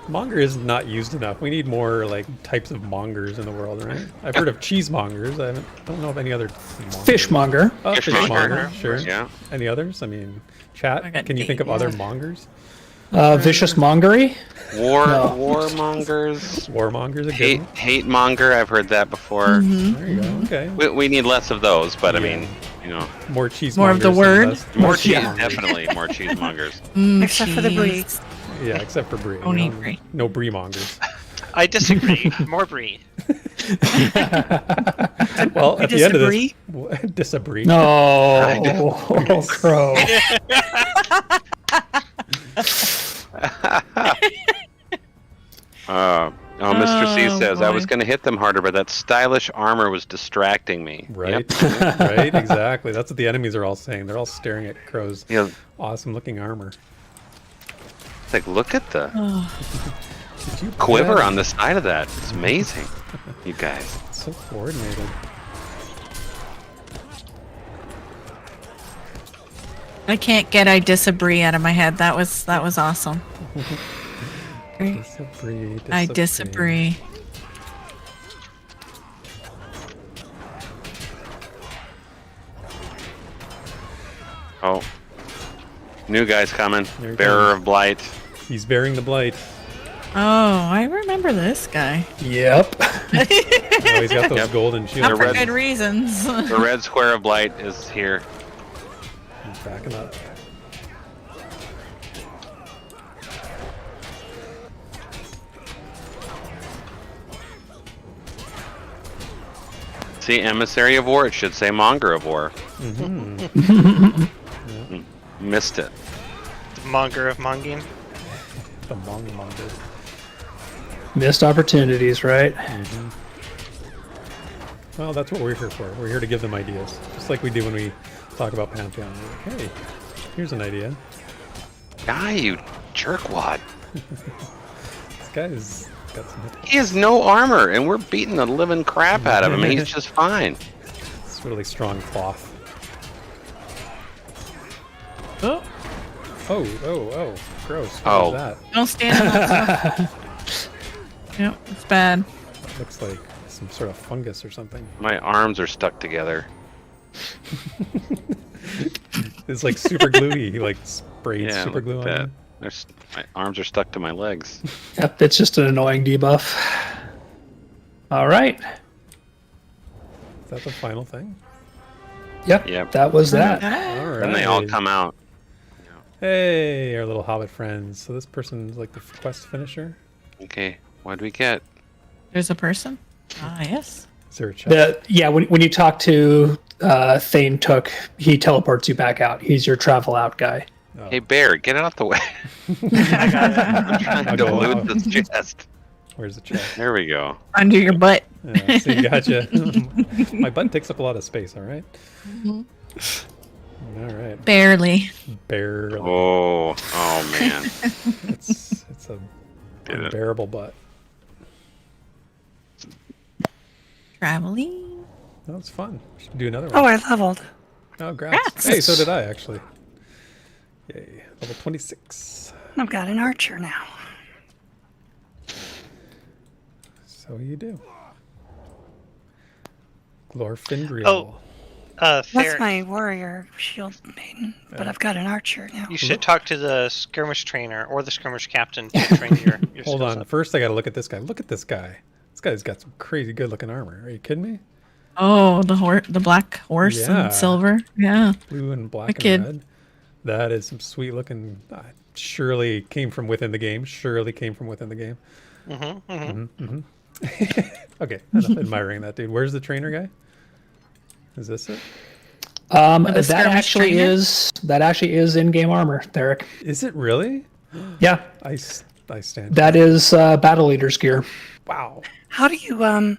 Monger is not used enough. We need more like types of mongers in the world, right? I've heard of cheesemongers. Don't know of any other. Fishmonger. Oh, Fishmonger. fishmonger, sure. Yeah. Any others? I mean, chat. got Can you think of D. other mongers? Vicious mongery. Warmongers. Warmongers, a good one. Hate monger. I've heard that before. There you go. Okay. We need less of those, but I Yeah. mean, you know, More cheesemongers. More of the and word? less more cheese. cheesemongers. Definitely more cheesemongers. Except for the brie. Yeah, except for brie. Don't eat brie. No brie mongers. I disagree. More brie. Well, We at the end of disagree? this, disagree. No, Crow. Mr. C Oh, says, I was boy. going to hit them harder, but that stylish armor was distracting me. Right. Yep. Right. Exactly. That's what the enemies are all saying. They're all staring at Crow's Yeah, awesome-looking armor. it's like, look at the Did you quiver yeah, on the side of that. It's amazing, you guys. it's so coordinated. I can't get I disagree out of my head. That was awesome. Great. Disagree. I disagree. Oh, new guy's coming. There he Bearer comes. of Blight. He's bearing the blight. Oh, I remember this guy. Yep. Oh, he's got those Yep. golden Not shields. for red- good reasons. The red square of Blight is here. He's backing up. See, Emissary of War. It should say Monger of War. Missed it. The monger of monging. The monger. Missed opportunities, right? Well, that's what we're here for. We're here to give them ideas. Just like we do when we talk about Pantheon. We're like, hey, here's an idea. Guy, you jerkwad. This guy's got some He has no armor, and we're beating the living crap out of him, and he's just fine. it's really strong cloth. Oh, Oh, gross. What Oh. is that? don't stand up. Yep, it's bad. That looks like some sort of fungus or something. My arms are stuck together. It's like super gluey. He like sprayed Yeah, super look glue at on that. him. My arms are stuck to my legs. Yep, it's just an annoying debuff. All right. Is that the final thing? Yep, Yep. that was that. All right. And they all come out. Hey, our little hobbit friends. So this person's like the quest finisher. Okay, what do we get? There's a person. Ah, yes. Is there a chest? Yeah, when you talk to Thane Took, he teleports you back out. He's your travel out guy. Oh. Hey, Bear, get out the way. I'm trying I'll to go loot out. this chest. Where's the chest? There we go. Under your butt. Yeah, see, gotcha. My butt takes up a lot of space. All right. All right. Barely. Barely. Oh man. It's a Did it. unbearable butt. Traveling. That was fun. We should do another Oh, one. I leveled. Oh, grats. Grats. Hey, so did I actually. Yay. Level 26. I've got an archer now. So you do. Glorfindriel. Oh. That's Therek, my warrior shield maiden, but I've got an archer now. you should talk to the skirmish trainer or the skirmish captain to train your Hold skills on. up. First, I got to look at this guy. Look at this guy. This guy's got some crazy good looking armor. Are you kidding me? Oh, the black horse Yeah. and silver. Yeah. Blue and black Wicked. and red. That is some sweet looking. Surely came from within the game. Surely came from within the game. Okay, enough admiring that dude. Where's the trainer guy? Is this it? The That skirmish trainer? actually is in-game armor, Therek. Is it really? Yeah, I stand. that is battle leader's gear. Wow. How do you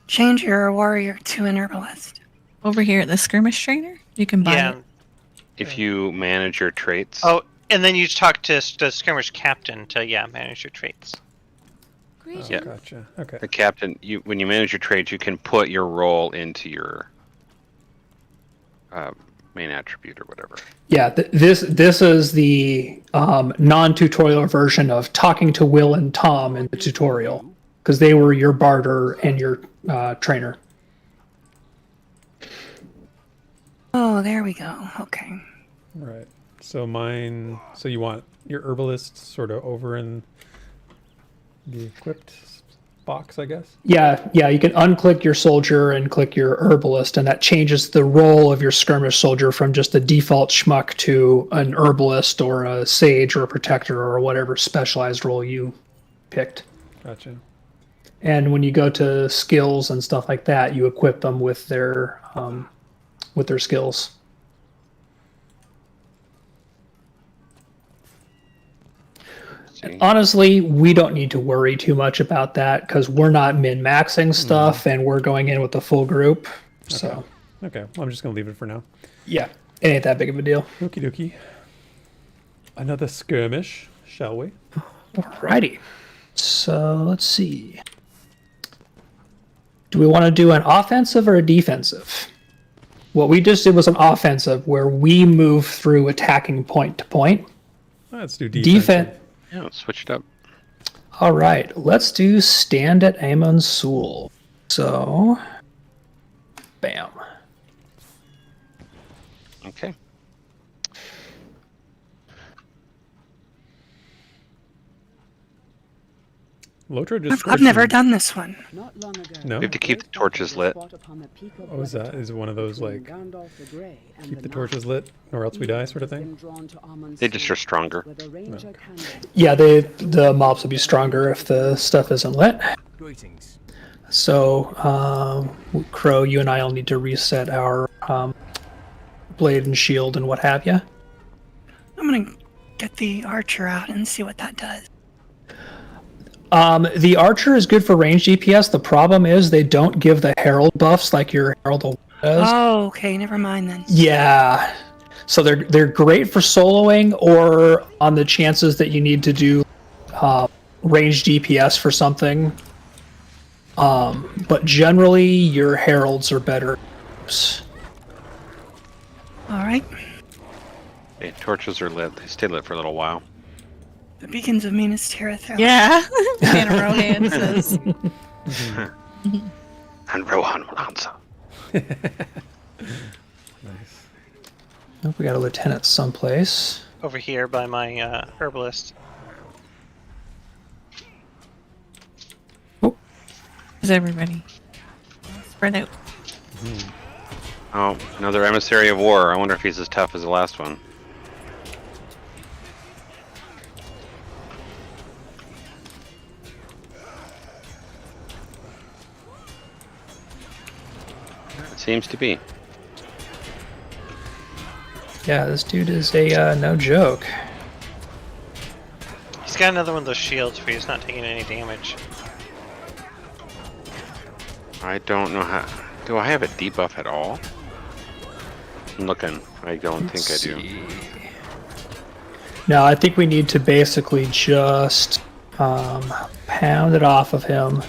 change your warrior to an herbalist? Over here at the skirmish trainer, you can buy Yeah. it. If you manage your traits. Oh, and then you talk to the skirmish captain to manage your traits. Great. Yeah. Gotcha. Okay. The captain, when you manage your traits, you can put your role into your main attribute or whatever. Yeah, this is the non-tutorial version of talking to Will and Tom in the tutorial, because they were your barter and your trainer. Oh, there we go. Okay. Right. So mine. So you want your herbalist sort of over in the equipped box, I guess. Yeah. You can unclick your soldier and click your herbalist, and that changes the role of your skirmish soldier from just a default schmuck to an herbalist or a sage or a protector or whatever specialized role you picked. Gotcha. And when you go to skills and stuff like that, you equip them with their skills. And honestly, we don't need to worry too much about that because we're not min-maxing stuff and we're going in with the full group. So Okay, well, I'm just gonna leave it for now. yeah, it ain't that big of a deal. Okie dokie. Another skirmish, shall we? Alrighty. So let's see. Do we want to do an offensive or a defensive? What we just did was an offensive where we move through attacking point to point. Let's do defense. Yeah, let's switch it up. All right, let's do stand at Amon Sul. So, bam. Okay. LOTRO just. I've never done this one. Not long ago, No? We have to keep the torches lit. Oh, is that is it one of those like keep the torches lit or else we die sort of thing? They just are stronger. Yeah, the mobs will be stronger if the stuff isn't lit. Greetings. So, Crow, you and I will need to reset our blade and shield and what have you. I'm gonna get the archer out and see what that does. The archer is good for range DPS. The problem is they don't give the herald buffs like your herald does. Oh, okay. Never mind then. Yeah. So they're great for soloing or on the chances that you need to do range DPS for something. But generally, your heralds are better. All right. Okay, torches are lit. They stay lit for a little while. The beacons of Minas Tirith. Yeah. ManOfRohan says. And Rohan will answer. Nice. Oh, we got a lieutenant someplace. Over here by my herbalist. Is everybody spread out? Oh, another emissary of war. I wonder if he's as tough as the last one. It seems to be. Yeah, this dude is a no joke. He's got another one of those shields where he's not taking any damage. I don't know how. Do I have a debuff at all? I'm looking. I don't think I do. No, I think we need to basically just pound it off of him.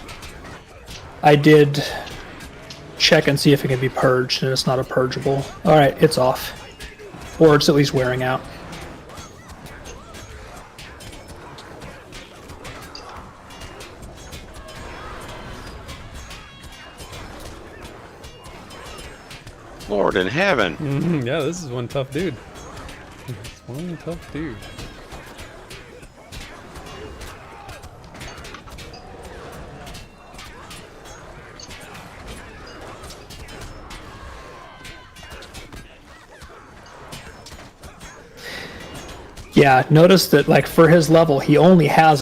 I did check and see if it can be purged, and it's not a purgeable. Alright, it's off. Or it's at least wearing out. Lord in heaven. Yeah, this is one tough dude. It's one tough dude. Yeah, notice that, like, for his level, he only has...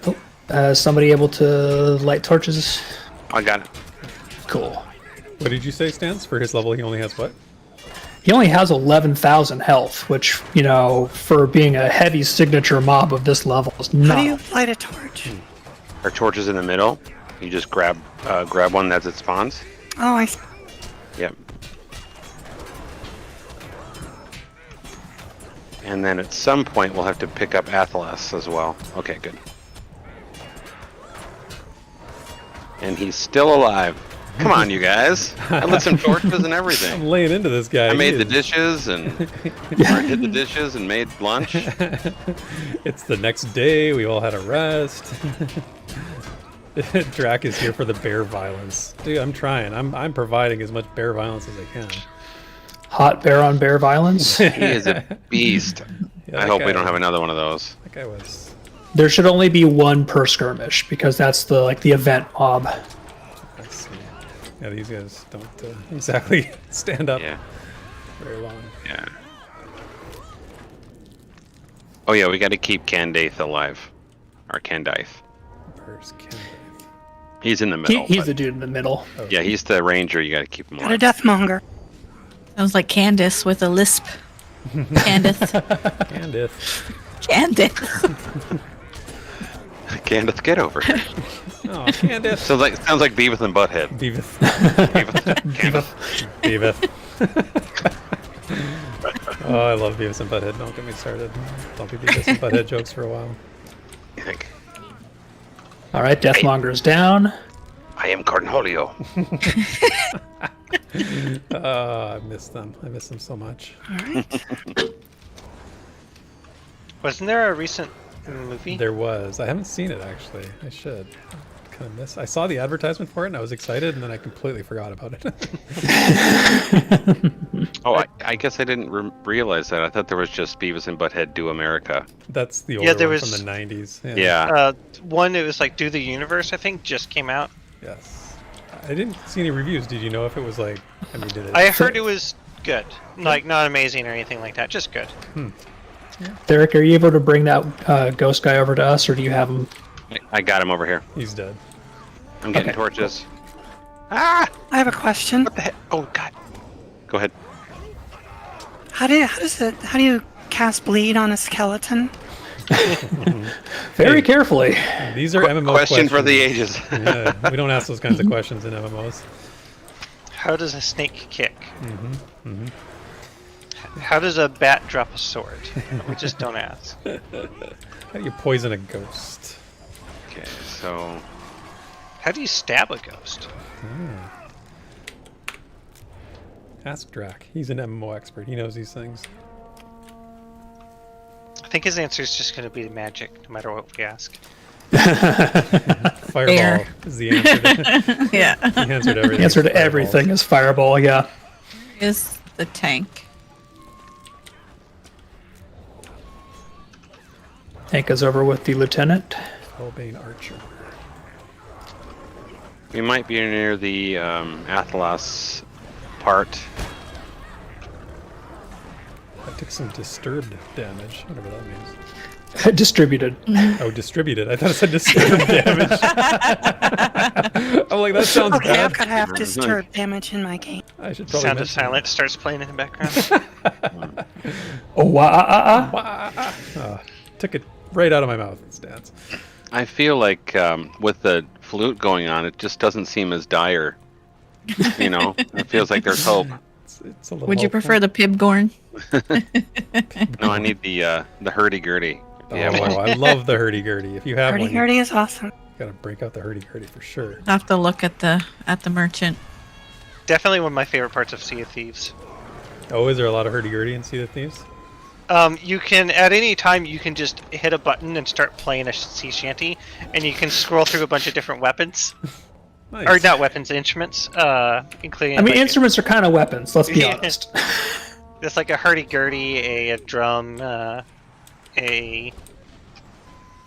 Oh, somebody able to light torches? I got it. Cool. What did you say, Stance? For his level, he only has what? He only has 11,000 health, which, you know, for being a heavy signature mob of this level is not... How do you light a torch? Our torch is in the middle. You just grab one as it spawns. Oh, I... Yep. And then at some point we'll have to pick up Athelas as well. Okay, good. And he's still alive. Come on, you guys. I lit some torches and I'm everything. laying into this guy. I made He the is- dechishes and or did the dishes and made lunch. It's the next day. We all had a rest. Drac is here for the bear violence. Dude, I'm trying. I'm providing as much bear violence as I can. Hot bear on bear violence. He is a beast. Yeah, I that hope guy- we don't have another one of those. That guy was. There should only be one per skirmish because that's the event mob. I see. Yeah, these guys don't exactly stand up Yeah. very long. Yeah. Oh yeah, we got to keep Candaith alive. Or Candaith. Where's Ken? He's in the middle. He's but- the dude in the middle. Yeah, he's the ranger. You got to keep him Got a alive. deathmonger. Sounds like Candace with a lisp. Candace. Candace. Candace. Candaith, get over here. Oh, Candace. Sounds like Beavis and Butthead. Beavis. Candaith. Beavis. Oh, I love Beavis and Butthead. Don't get me started. Don't be Beavis and Butthead jokes for a while. All right, Deathmonger's down. I am Cornholio. I miss them. I miss them so much. All right. Wasn't there a recent movie? There was. I haven't seen it actually. I should. Kind of miss. I saw the advertisement for it and I was excited, and then I completely forgot about it. Oh, I guess I didn't realize that. I thought there was just Beavis and Butthead Do America. That's the Yeah, older there one was- from the 90s. Yeah. One that was like Do the Universe, I think, just came out. Yes. I didn't see any reviews. Did you know if it was like? I mean, did it? I heard it was good. Like, not amazing or anything like that, just good. Therek, are you able to bring that ghost guy over to us, or do you have him? I got him over here. He's dead. I'm getting Okay. torches. Ah! I have a question. What the heck? Oh, God. Go ahead. How do you cast bleed on a skeleton? Very Hey. carefully. These are MMO Question for the questions. ages. Yeah, we don't ask those kinds of questions in MMOs. How does a snake kick? How does a bat drop a sword? We just don't ask. How do you poison a ghost? Okay, so... How do you stab a ghost? Ask Drac. He's an MMO expert. He knows these things. I think his answer is just going to be magic, no matter what we ask. Fireball Fair. is the answer. To, Yeah. the answer to everything. The answer to Fireball. everything is fireball. Yeah. Is the tank. Tank is over with the lieutenant. Hellbane Archer. We might be near the Athelas part. I took some disturbed damage, whatever that means. Distributed. Oh, distributed. I thought it said disturbed damage. I'm like, that sounds Okay, I've bad. got to have disturbed damage in my game. I should probably Sound of mention Silence starts playing in the background. Oh, wow. took it right out of my mouth. It stands. I feel like with the flute going on, it just doesn't seem as dire. You know, it feels like there's hope. It's a little Would you hopeful. prefer the Pibgorn? No, I need the hurdy-gurdy. Oh, Yeah, wow, I love the hurdy-gurdy. If you have one, you Hurdy-gurdy is awesome. gotta break out the hurdy-gurdy for sure. I'll have to look at the merchant. Definitely one of my favorite parts of Sea of Thieves. Oh, is there a lot of hurdy-gurdy in Sea of Thieves? You can, at any time, you can just hit a button and start playing a sea shanty, and you can scroll through a bunch of different weapons. Nice. Or not weapons, instruments, including... I mean, like, instruments are kind of weapons, let's be Yeah. honest. It's like a hurdy-gurdy, a drum, a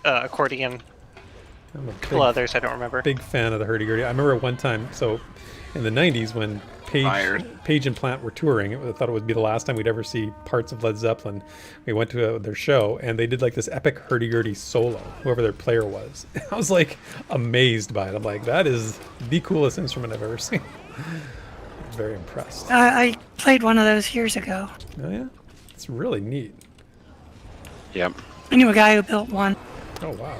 accordion, I'm a a couple others I don't remember. big fan of the hurdy-gurdy. I remember one time, so in the 90s when Page and Plant were touring, I thought it would be the last time we'd ever see parts of Led Zeppelin. We went to their show and they did like this epic hurdy-gurdy solo, whoever their player was. I was like amazed by it. I'm like, that is the coolest instrument I've ever seen. Very impressed. I played one of those years ago. Oh yeah? It's really neat. Yep. I knew a guy who built one. Oh wow.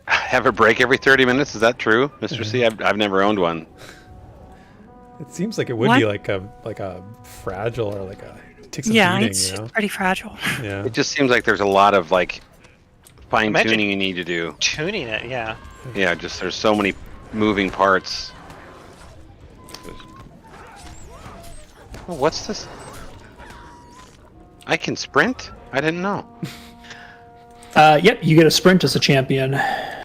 Have a break every 30 minutes? Is that true, Mr. C? I've never owned one. It seems like it would be like a fragile or like a it takes a Yeah, beating, it's you know? pretty fragile. Yeah. It just seems like there's a lot of like fine Imagine- tuning you need to do. Tuning it, yeah. Yeah, just there's so many moving parts. Oh, what's this? I can sprint? I didn't know. Yep, you get a sprint as a champion. It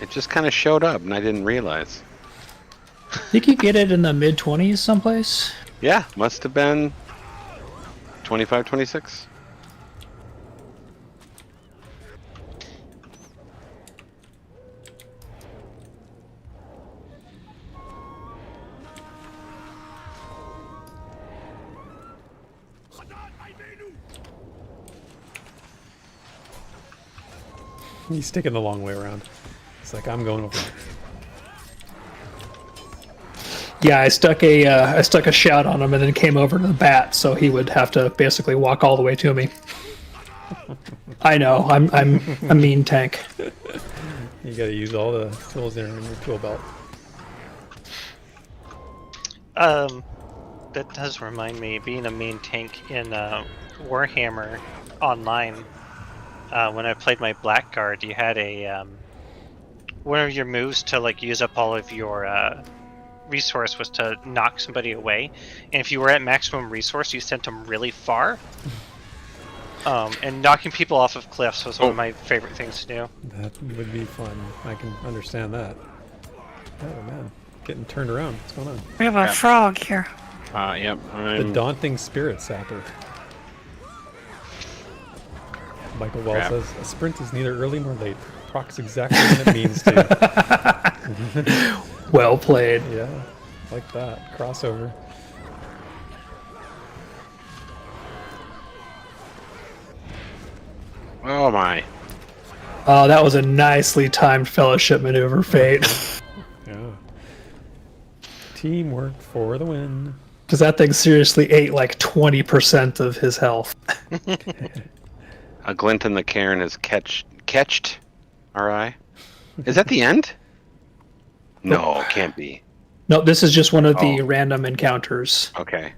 just kind of showed up and I didn't realize. I think you get it in the mid-20s someplace. Yeah, must have been 25, 26. He's taking the long way around. It's like, I'm going over there. Yeah, I stuck a shout on him and then came over to the bat, so he would have to basically walk all the way to me. I know, I'm a mean tank. You gotta use all the tools there in your tool belt. That does remind me, being a main tank in Warhammer Online. When I played my Blackguard, you had a one of your moves to like use up all of your resource was to knock somebody away, and if you were at maximum resource, you sent them really far. And knocking people off of cliffs was one of my favorite things to do. That would be fun. I can understand that. Oh man, getting turned around. What's going on? We have a frog here. Yep. The daunting spirit sapper. Michael Wall says, a sprint is neither early nor late. Procs exactly what it means to. Well played. Yeah, like that. Crossover. Oh my. Oh, that was a nicely timed fellowship maneuver, Fate. Yeah. Teamwork for the win. Because that thing seriously ate like 20% of his health. A glint in the cairn is catched. RI. Is that the end? No, it can't be. No, this is just one of the random encounters. Okay.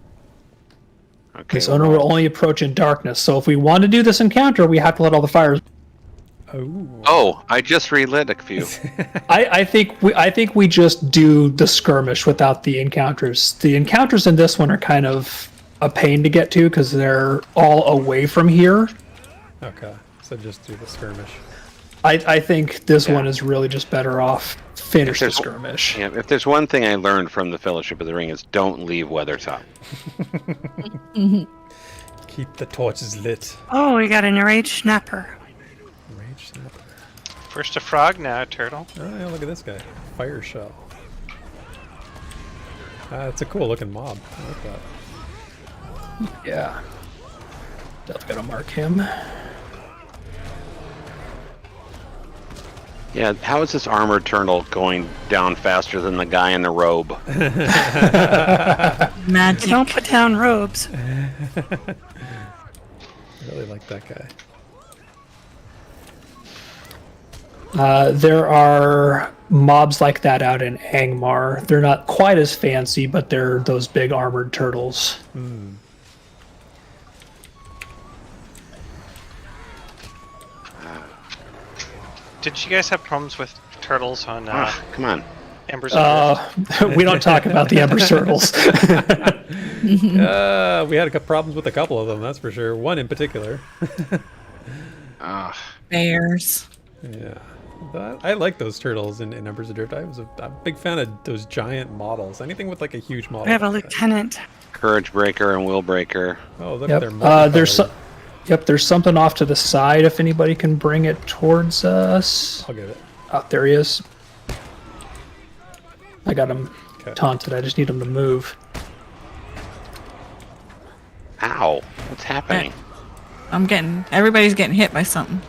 Okay. This owner will only approach in darkness, so if we want to do this encounter, we have to let all the fires. Oh, I just relit a few. I think we just do the skirmish without the encounters. The encounters in this one are kind of a pain to get to because they're all away from here. Okay, so just do the skirmish. I think this one is really just better off finish the skirmish. Yeah, if there's one thing I learned from the Fellowship of the Ring is don't leave Weathertop. Keep the torches lit. Oh, we got an enraged snapper. Rage snapper. First a frog, now a turtle. Oh yeah, look at this guy. Fire shell. It's a cool looking mob. I like that. Yeah. Definitely gotta mark him. Yeah, how is this armored turtle going down faster than the guy in the robe? Magic. Don't put down robes. I really like that guy. There are mobs like that out in Angmar. They're not quite as fancy, but they're those big armored turtles. Did you guys have problems with turtles on Come on. Embers of Earth? We don't talk about the Ember turtles. We had problems with a couple of them, that's for sure. One in particular. Bears. Yeah. I like those turtles in Embers of Drift. I was a big fan of those giant models. Anything with like a huge model. We have a like that. lieutenant. Courage Breaker and Will Breaker. Oh, look, Yep. they're multicolored. There's something off to the side if anybody can bring it towards us. I'll get it. Oh, there he is. I got him taunted. I just need him to move. Ow. What's happening? Everybody's getting hit by something.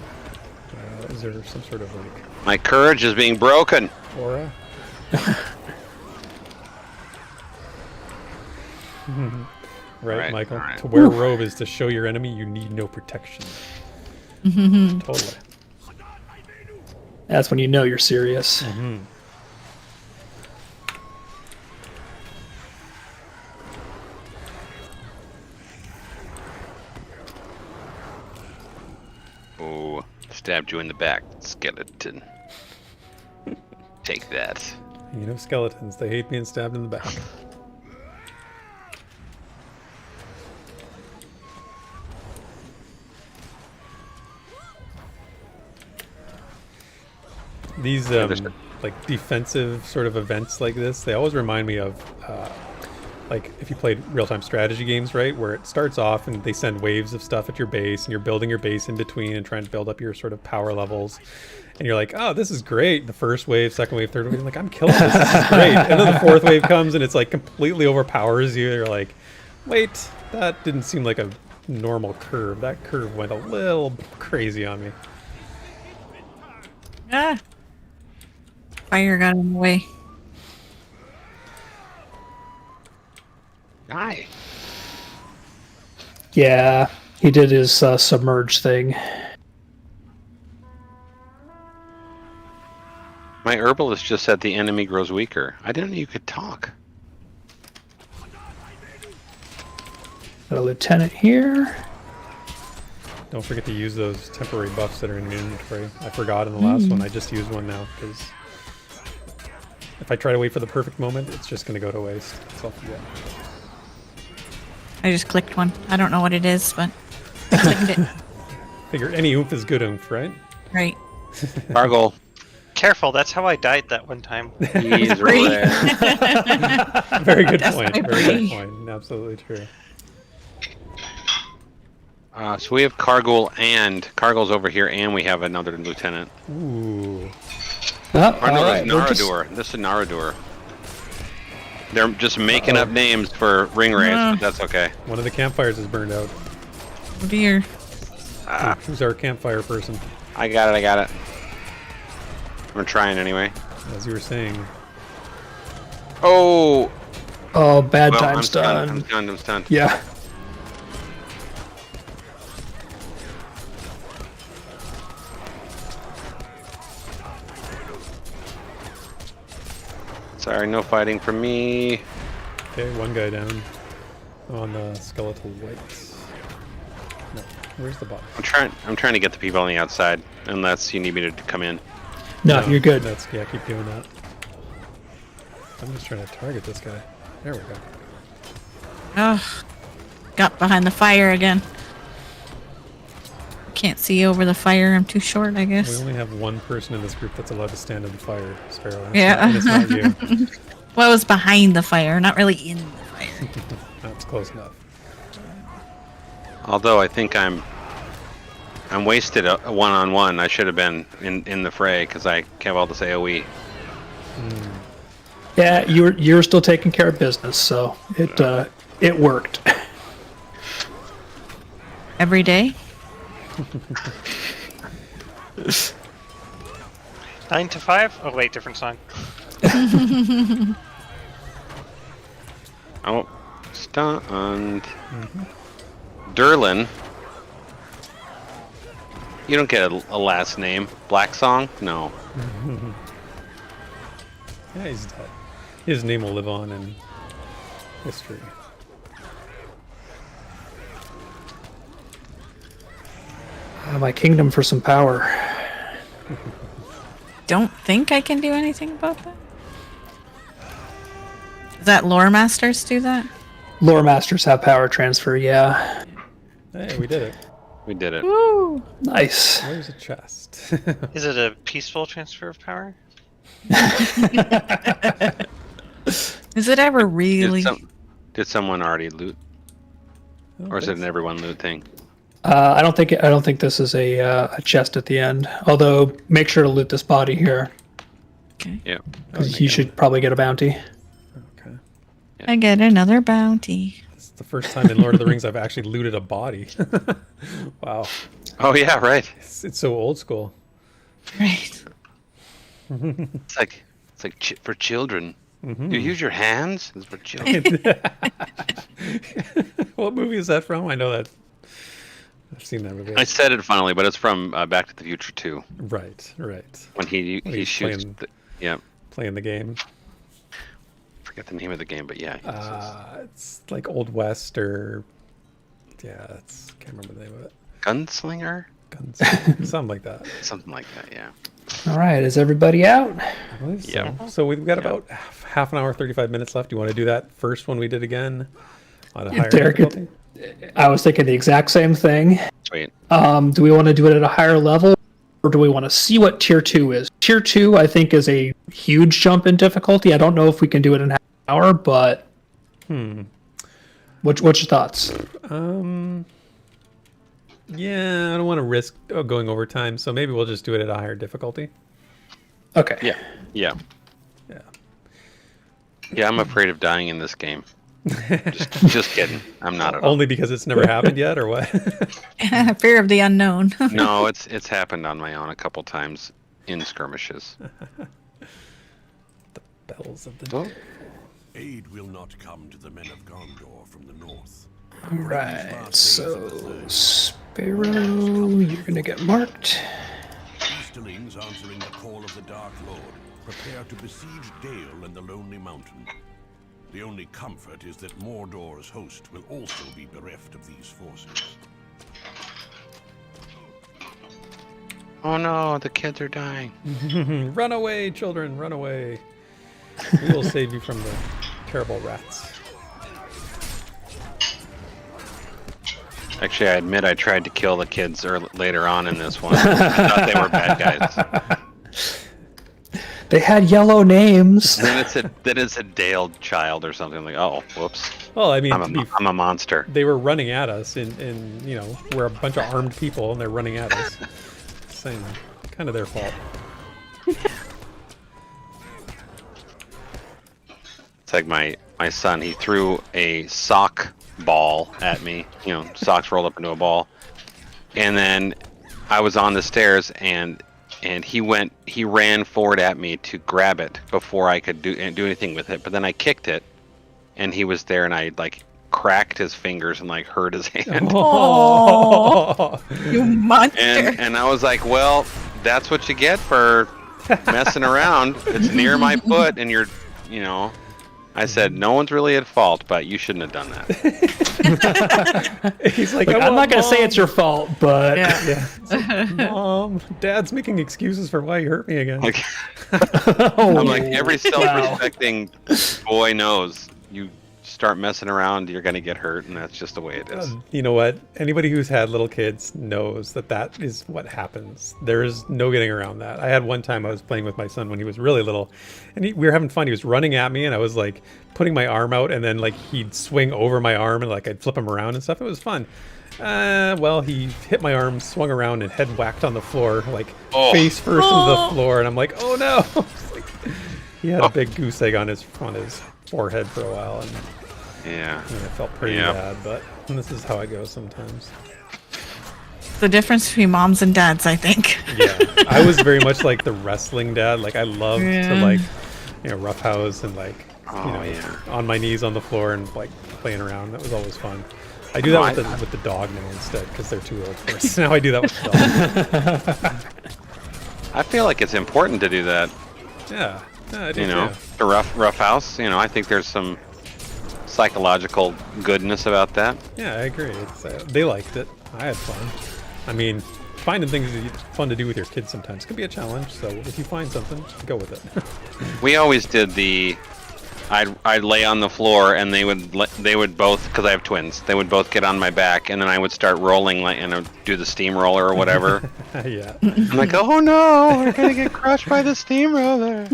Is there some sort of like My courage is being broken. aura? Right, Michael. Right. To wear a robe is to show your enemy you need no protection. Totally. That's when you know you're serious. Oh, stabbed you in the back, skeleton. Take that. You know, skeletons. They hate being stabbed in the back. These like defensive sort of events like this, they always remind me of like if you played real-time strategy games, right, where it starts off and they send waves of stuff at your base and you're building your base in between and trying to build up your sort of power levels, and you're like, oh, this is great. The first wave, second wave, third wave, like, I'm killing this is great. And then the fourth wave comes and it's like completely overpowers you. You're like, wait, that didn't seem like a normal curve. That curve went a little crazy on me. Ah. Fire got in the way. Hi. Yeah, he did his submerge thing. My herbalist just said the enemy grows weaker. I didn't know you could talk. Got a lieutenant here. Don't forget to use those temporary buffs that are in your inventory. I forgot in the last one. I just used one now because if I try to wait for the perfect moment, it's just going to go to waste. So I'll forget. I just clicked one. I don't know what it is, but I clicked it. Figure any oomph is good oomph, right? Right. Gargle. Careful, that's how I died that one time. He's Free. there. Very good That's point. my Very good brain. point. Absolutely true. So we have Cargul and Cargul's over here, and we have another lieutenant. Ooh. Oh, Or no, all that's right, we're just- Naradur. This is Naradur. They're just making up names for ring raids, but that's okay. One of the campfires is burned out. Oh dear. Who's our campfire person? I got it. I'm trying anyway. As you were saying. Oh! Oh, bad Well, time I'm stun. I'm stunned. Yeah. Sorry, no fighting for me. Okay, one guy down on the skeletal whites. No, where's the bot? I'm trying to get the people on the outside, unless you need me to come in. No, you're good. That's, yeah, keep doing that. I'm just trying to target this guy. There we go. Oh, got behind the fire again. Can't see over the fire. I'm too short, I We guess. only have one person in this group that's allowed to stand in the fire, Sparrow. And Yeah. It's not you. Well, I was behind the fire, not really in the fire. That's close enough. Although I think I'm wasted a one-on-one. I should have been in the fray because I have all this AoE. Yeah, you're still taking care of business, so it worked. Every day? 9 to 5? Oh wait, different song. Oh, stunned. Derlin. You don't get a last name. Black Song? No. Yeah, he's dead. His name will live on in history. My kingdom for some power. Don't think I can do anything about that. Does that lore masters do that? Lore masters have power transfer, yeah. Hey, we did it. We did it. Woo! Nice. Where's a chest? Is it a peaceful transfer of power? Is it ever really? Did someone already loot? Oh, Or is it thanks. an everyone loot thing? I don't think this is a chest at the end. Although, make sure to loot this body here, Okay. Yeah. because you should probably get a bounty. Okay. I get another bounty. It's the first time in Lord of the Rings I've actually looted a body. Wow. Oh yeah, right. It's so old school. Right. It's like for children. You use your hands. It's for children. What movie is that from? I know that. I've seen that movie. I said it finally, but it's from Back to the Future 2 Right. when he he's shoots. playing- Yeah, Playing the game. forget the name of the game, but yeah. It's like Old West or can't remember the name of it. Gunslinger, Guns, something like that. something like that. Yeah. All right, is everybody out? I believe so. Yeah. So we've got about half an hour, 35 minutes left. Do you want to do that first one we did again on a higher Derek, difficulty? I was thinking the exact same thing. Sweet. Do we want to do it at a higher level, or do we want to see what tier 2 is? Tier 2, I think, is a huge jump in difficulty. I don't know if we can do it in half an hour, but what's your thoughts? Yeah, I don't want to risk going over time, so maybe we'll just do it at a higher difficulty. Okay. Yeah. Yeah. Yeah, I'm afraid of dying in this game. Just kidding. I'm not at all. Only because it's never happened yet, or what? Fear of the unknown. No, it's happened on my own a couple times in skirmishes. The bells of the... Aid will not come to the men of Gondor from the north. All right, so Sparrow, you're going to get marked. Easterlings answering the call of the Dark Lord, prepare to besiege Dale and the Lonely Mountain. The only comfort is that Mordor's host will also be bereft of these forces. Oh no, the kids are dying. Run away, children, run away. We will save you from the terrible rats. Actually, I admit I tried to kill the kids later on in this one. I thought they were bad guys. They had yellow names. And then it's a Dale child or something like. Oh, whoops! Well, I mean, I'm a monster. they were running at us, and you know, we're a bunch of armed people, and they're running at us. Same, kind of their fault. It's like my son. He threw a sock ball at me. You know, socks rolled up into a ball, and then I was on the stairs, and he ran forward at me to grab it before I could do anything with it. But then I kicked it, and he was there, and I like cracked his fingers and like hurt his hand. Oh, you monster! And I was like, well, that's what you get for messing around. It's near my foot, and you know. I said, no one's really at fault, but you shouldn't have done that. He's like, I'm not going to say it's your fault, but... Yeah. Like, Mom, Dad's making excuses for why you hurt me again. Like, I'm like, every self-respecting boy knows you start messing around, you're going to get hurt, and that's just the way it is. You know what? Anybody who's had little kids knows that is what happens. There is no getting around that. I had one time I was playing with my son when he was really little, and we were having fun. He was running at me, and I was like putting my arm out, and then like he'd swing over my arm, and like I'd flip him around and stuff. It was fun. Well, he hit my arm, swung around, and head whacked on the floor, like face first into the floor, and I'm like, oh no! Like, he had a big goose egg on his forehead for a while, and yeah, it felt pretty bad. But this is how it goes sometimes. The difference between moms and dads, I think. Yeah, I was very much like the wrestling dad. Like I loved to like, you know, roughhouse and like, on my knees on the floor and like playing around. That was always fun. I do that with the dog now instead because they're too old for us. Now I do that with the dog. I feel like it's important to do that. Yeah, I do too. The rough house. You know, I think there's some psychological goodness about that. Yeah, I agree. They liked it. I had fun. I mean, finding things that's fun to do with your kids sometimes can be a challenge. So if you find something, go with it. We always did I'd lay on the floor, and they would both, because I have twins, they would both get on my back, and then I would start rolling and I would do the steamroller or whatever. Yeah. I'm like, oh no, we're gonna get crushed by the steamroller.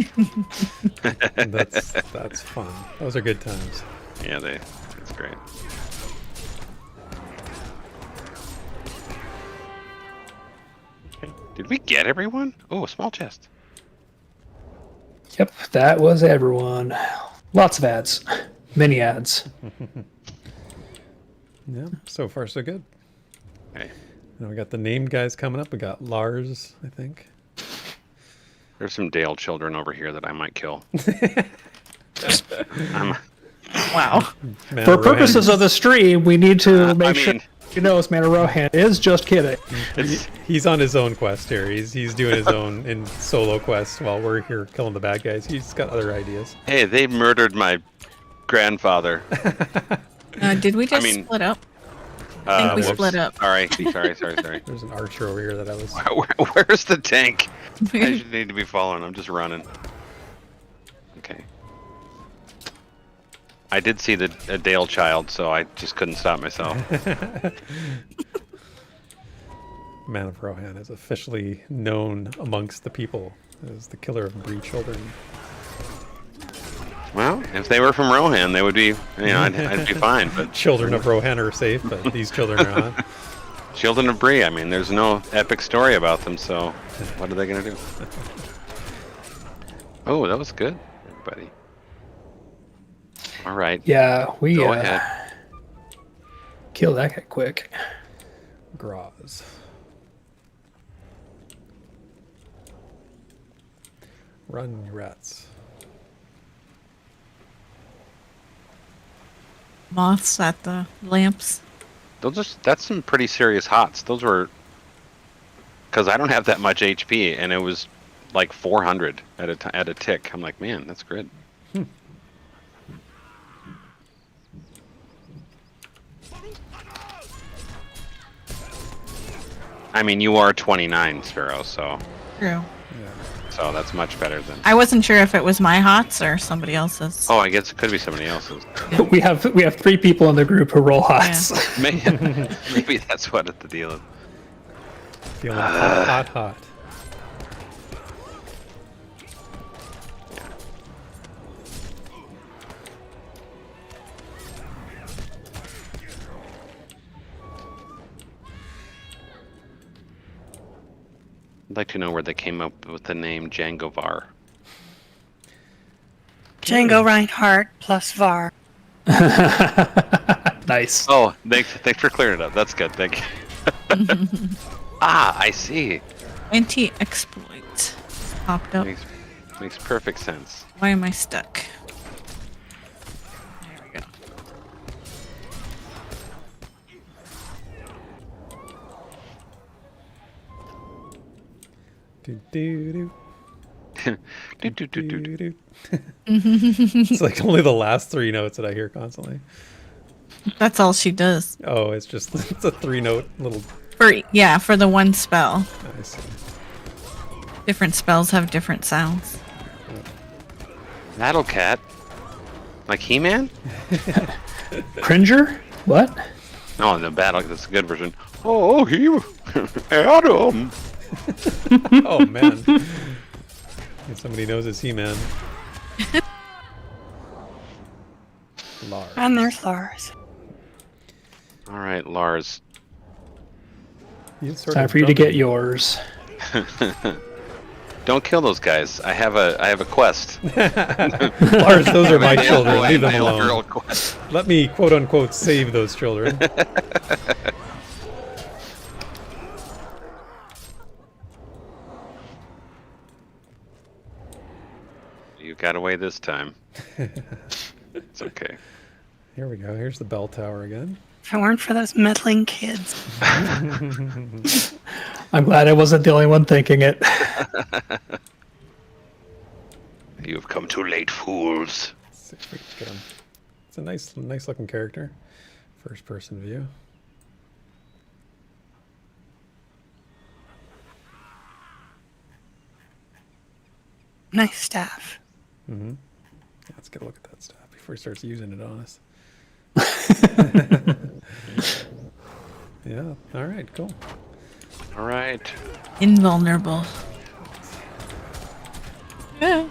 That's fun. Those are good times. Yeah, it's great. Okay. Did we get everyone? Oh, a small chest. Yep, that was everyone. Lots of ads. Many ads. Yeah, so far so good. Okay. Now we got the named guys coming up. We got Lars, I think. There's some Dale children over here that I might kill. Wow. For purposes of the stream, we need to make sure you know ManOfRohan is just kidding. He's on his own quest here. He's doing his own in solo quests while we're here killing the bad guys. He's got other ideas. Hey, they murdered my grandfather. Did we just split up? I think we whoops. split up. Sorry. There's an archer over here that I was. Where's the tank? I should need to be following. I'm just running. Okay. I did see a Dale child, so I just couldn't stop myself. ManOfRohan is officially known amongst the people as the killer of Bree children. Well, if they were from Rohan, they would be, I'd be fine. But Children of Rohan are safe, but these children are not. Children of Bree, I mean, there's no epic story about them, so what are they gonna do? Oh, that was good, everybody. All right. Yeah, we Go ahead. kill that guy quick. Graz. Run, you rats. Moths at the lamps. That's some pretty serious hots. Those were, because I don't have that much HP, and it was like 400 at a tick. I'm like, man, that's good. I mean, you are 29, Sparrow, so True. that's much better than. I wasn't sure if it was my hots or somebody else's. Oh, I guess it could be somebody else's. We have 3 people in the group who roll hots. Maybe that's what the deal is. Feeling hot. I'd like to know where they came up with the name Jangovar. Django Reinhardt plus VAR. Nice. Oh, thanks for clearing it up. That's good. Thank you. I see. Anti-exploit. Popped up. Makes perfect sense. Why am I stuck? There we go. It's like only the last 3 notes that I hear constantly. That's all she does. Oh, it's a 3-note little. For the one spell. I see. Different spells have different sounds. Battle Cat. Like He-Man? Cringer? What? No, the battle. That's a good version. Oh, he, Adam. Oh man. If somebody knows it's He-Man. Lars. And there's Lars. All right, Lars. Time for you to get yours. Don't kill those guys. I have a quest. Lars, those are my children. Leave them My girl alone. quest. Let me quote unquote save those children. You got away this time. It's okay. Here we go. Here's the bell tower again. If it weren't for those meddling kids. I'm glad I wasn't the only one thinking it. You've come too late, fools. Let's see if we can get him. It's a nice looking character. First person view. Nice staff. Mm-hmm. Yeah, let's get a look at that stuff before he starts using it on us. Yeah. All right. Cool. All right. Invulnerable. Yeah.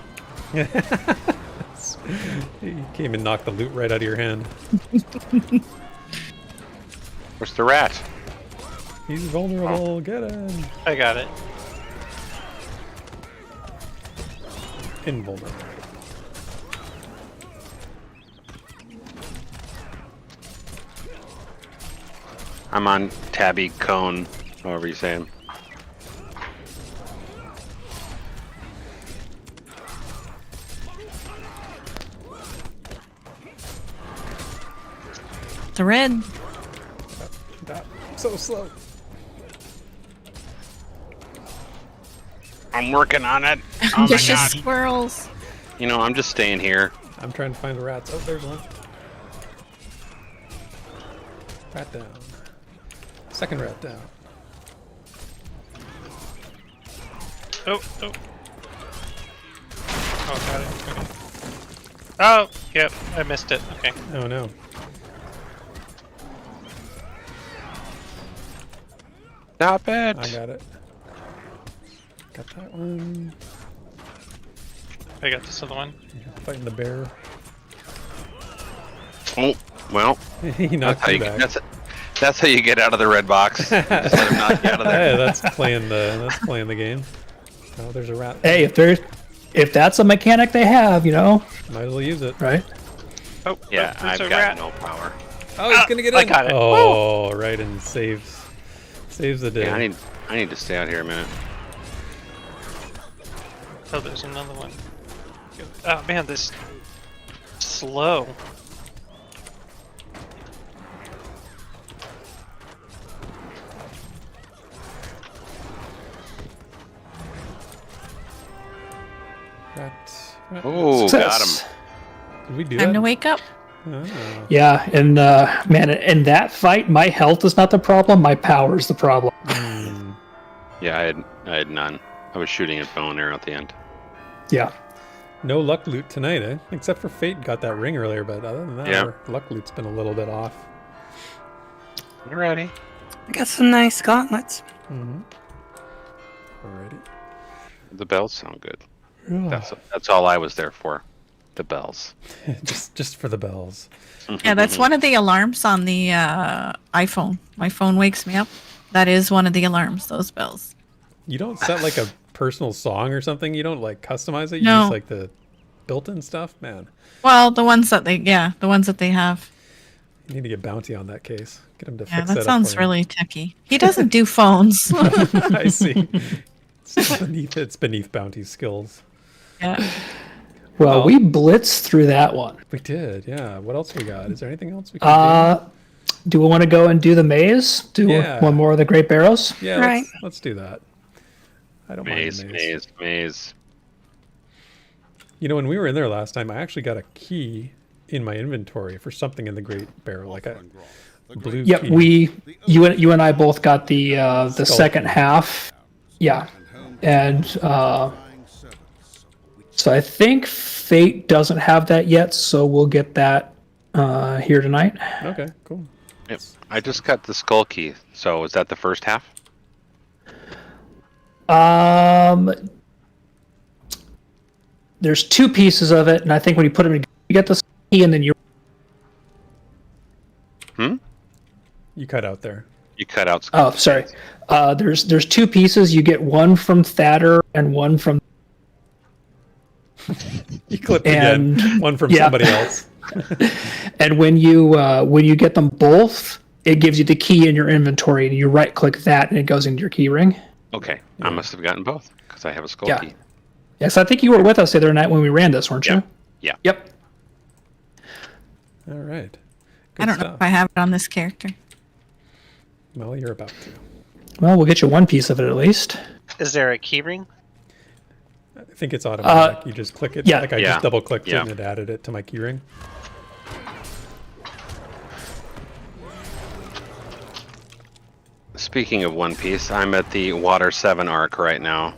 He came and knocked the loot right out of your hand. Where's the rat? He's vulnerable. Get him. I got it. Invulnerable. I'm on Tabby Cone, however you say him. The red. So slow. I'm working on it. Oh my Vicious god. squirrels. You know, I'm just staying here. I'm trying to find the rats. Oh, there's one. Rat down. Second rat down. Oh, oh. Oh, got it. Okay. Oh, yep, I missed it. Okay. Oh no. Stop it! I got it. Got that one. I got this other one. Fighting the bear. Oh, well, He knocked you back. that's how you get out of the red box. Just let him knock you out of there. Hey, that's playing the game. Oh, there's a rat. Hey, if that's a mechanic they have, you know, Might as well use it. right? Oh, Yeah, there's I've a got rat. no power. Oh, he's gonna get in. I got it. Oh, right, and saves the day. Yeah, I need to stay out here a minute. Oh, there's another one. Oh man, this slow. Rat. Oh, got him. Success. Did we do Time that? to wake up. Oh. Yeah, and man, in that fight, my health is not the problem. My power is the problem. Hmm. Yeah, I had none. I was shooting at bow and arrow at the end. Yeah. No luck loot tonight, eh? Except for Fate got that ring earlier, but other than that, Yeah. our luck loot's been a little bit off. Alrighty. I got some nice gauntlets. Mm-hmm. Alrighty. The bells sound good. That's all I was there for. The bells. just for the bells. Yeah, that's one of the alarms on the iPhone. My phone wakes me up. That is one of the alarms, those bells. You don't set like a personal song or something? You don't like customize it? You No. use like the built-in stuff? Man, Well, the ones that they have. you need to get Bounty on that case. Get him to Yeah, fix that that sounds up for really techy. He doesn't do phones. you. I see. It's beneath Bounty's skills. Yeah. Well, we blitzed through that one. We did, yeah. What else we got? Is there anything else we can Do we want to go and do the maze? Do Yeah. one more of the Great Barrows? do? Yeah, Right. let's do that. I don't Maze, mind the maze. maze. You know, when we were in there last time, I actually got a key in my inventory for something in the Great Barrow, like a blue Yep, key. you and I both got the Skull second key. half. Yeah, and so I think Fate doesn't have that yet, so we'll get that here tonight. Okay, cool. Yep. I just got the skull key. So is that the first half? There's two pieces of it, and I think when you put them together, you get the key, and then you. You cut out there. You cut out skull. Oh, sorry. There's two pieces. You get one from Thatter and one from. You clipped And- again. One from yeah. somebody else. And when you get them both, it gives you the key in your inventory, and you right click that, and it goes into your key ring. Okay, I must have gotten both because I have a skull Yeah. key. Yes, I think you were with us the other night when we ran this, weren't Yeah. you? Yeah. Yep. All right. I don't know if I have it on this character. Well, you're about to. Well, we'll get you one piece of it at least. Is there a keyring? I think it's automatic. You just click it. yeah. Like I Yeah. just double clicked Yeah. it and it added it to my keyring. Speaking of One Piece, I'm at the Water 7 arc right now.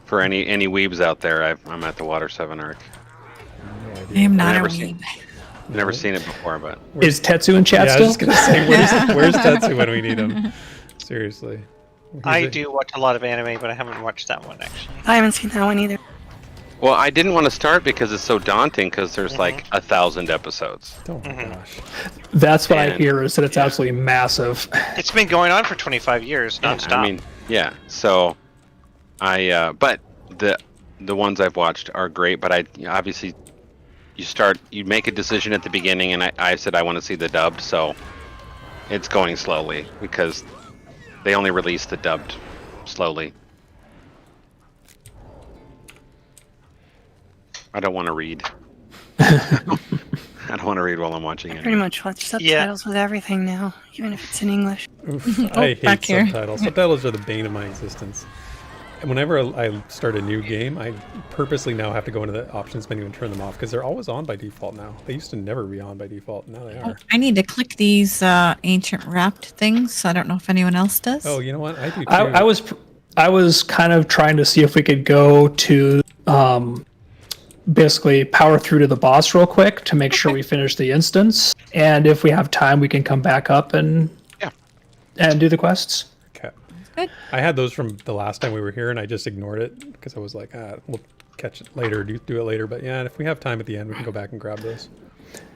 For any weebs out there, I'm at the Water 7 arc. I am not a Never weeb. seen- Never seen it before, but Is Tetsu in chat Yeah, I still? was just gonna say, where's Tetsu when we need him? Seriously. I He's a- do watch a lot of anime, but I haven't watched that one actually. I haven't seen that one either. well, I didn't want to start because it's so daunting because there's like 1,000 episodes. Oh my gosh. That's what I And- hear is that it's absolutely massive. It's been going on for 25 years, nonstop. I mean, yeah. So, but the ones I've watched are great. But I obviously you make a decision at the beginning, and I said I want to see the dubbed, so it's going slowly because they only release the dubbed slowly. I don't want to read. I don't want to read while I'm watching Pretty it. much watch subtitles with everything now, even if it's in English. Oof, I back hate here. subtitles. Subtitles are the bane of my existence. And whenever I start a new game, I purposely now have to go into the options menu and turn them off because they're always on by default now. They used to never be on by default. Now they are. I need to click these ancient wrapped things. I don't know if anyone else does. Oh, you know what? I do too. I was kind of trying to see if we could go to basically power through to the boss real quick to make sure we finish the instance, and if we have time, we can come back up and do the quests. Okay. Good. I had those from the last time we were here, and I just ignored it because I was like, we'll catch it later, do it later. But yeah, if we have time at the end, we can go back and grab those.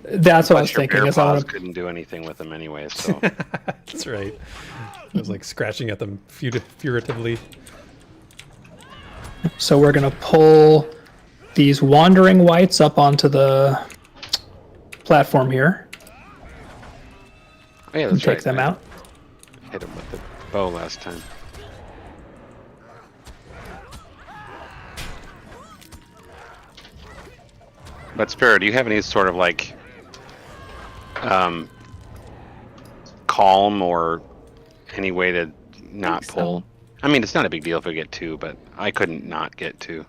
That's what I was Your thinking. bear Is I paws want to. couldn't do anything with them anyway, so That's right. I was like scratching at them furtively. So we're gonna pull these wandering whites up onto the platform here oh, yeah, and that's take right. them I out. hit him with the bow last time. But Sparrow, do you have any sort of like calm or any way to not so. pull? I mean, it's not a big deal if we get 2, but I couldn't not get 2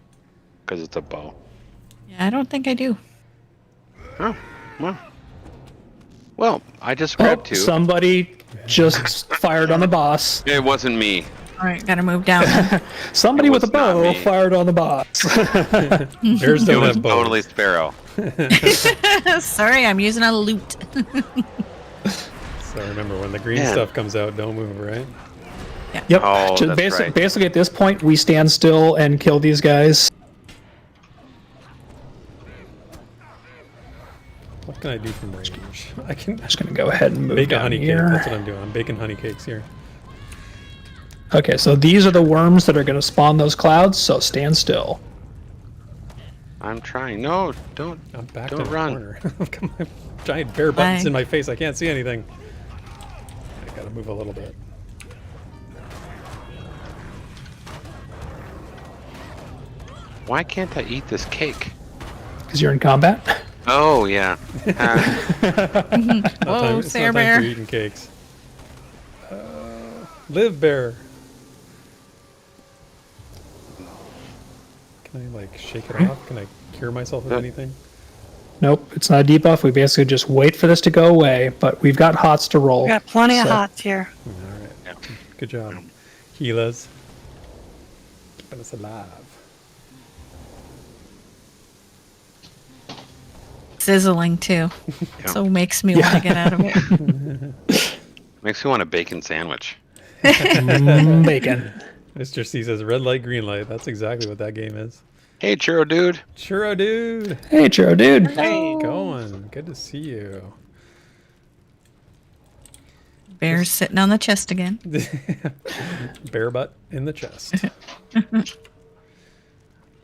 because it's a bow. Yeah, I don't think I do. Oh, well. Well, I just grabbed 2. Somebody just fired on the boss. It wasn't me. All right, gotta move down. Somebody It with a was not bow me. fired on the boss. Bears It don't was have bows. totally Sparrow. Sorry, I'm using a loot. So remember, when the green Man. stuff comes out, don't move, right? Yep. Oh, Just that's right. basically, at this point, we stand still and kill these guys. What can I do from range? I can I'm just gonna go ahead and move bake a down honey cake. here. That's what I'm doing. I'm baking honey cakes here. Okay, so these are the worms that are gonna spawn those clouds. So stand still. I'm trying. No, don't. I'm back Don't in the run. corner. I've got my giant bear buttons Bye. in my face. I can't see anything. I gotta move a little bit. Why can't I eat this cake? Because you're in combat. Oh, yeah. Whoa, It's Sarah not time Bear. for eating cakes. Live bear. Can I like shake it off? Can I cure myself of anything? Nope, it's not a debuff. We basically just wait for this to go away, but we've got hots to roll. We got plenty of So- hots here. All right. Good job. Healers. Keeping us alive. Sizzling too. So makes me want to get out of it. Makes me want a bacon sandwich. Bacon. Mr. C says red light, green light. That's exactly what that game is. Hey, churro dude. Churro dude. Hey, Churro dude. Hey, going. Good to see you. Bear's sitting on the chest again. Bear butt in the chest.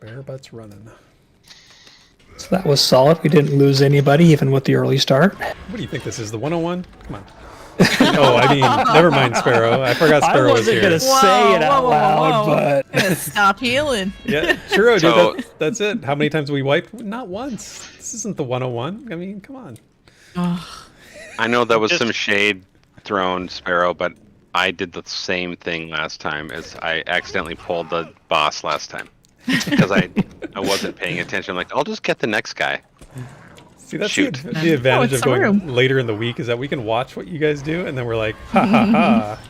Bear butt's running. So that was solid. We didn't lose anybody, even with the early start. What do you think this is? The 101? Come on. Oh, I mean, never mind Sparrow. I forgot Sparrow I was wasn't here. gonna say it out loud, whoa. but Gotta stop healing. Yeah, Churro, dude. So- That's it. How many times we wiped? Not once. This isn't the 101. I mean, come on. Oh, I know that was Just- some shade thrown, Sparrow, but I did the same thing last time as I accidentally pulled the boss last time. Because I wasn't paying attention. Like, I'll just get the next guy. See, that's Shoot. the advantage it's of going room. later in the week is that we can watch what you guys do, and then we're like, ha ha ha.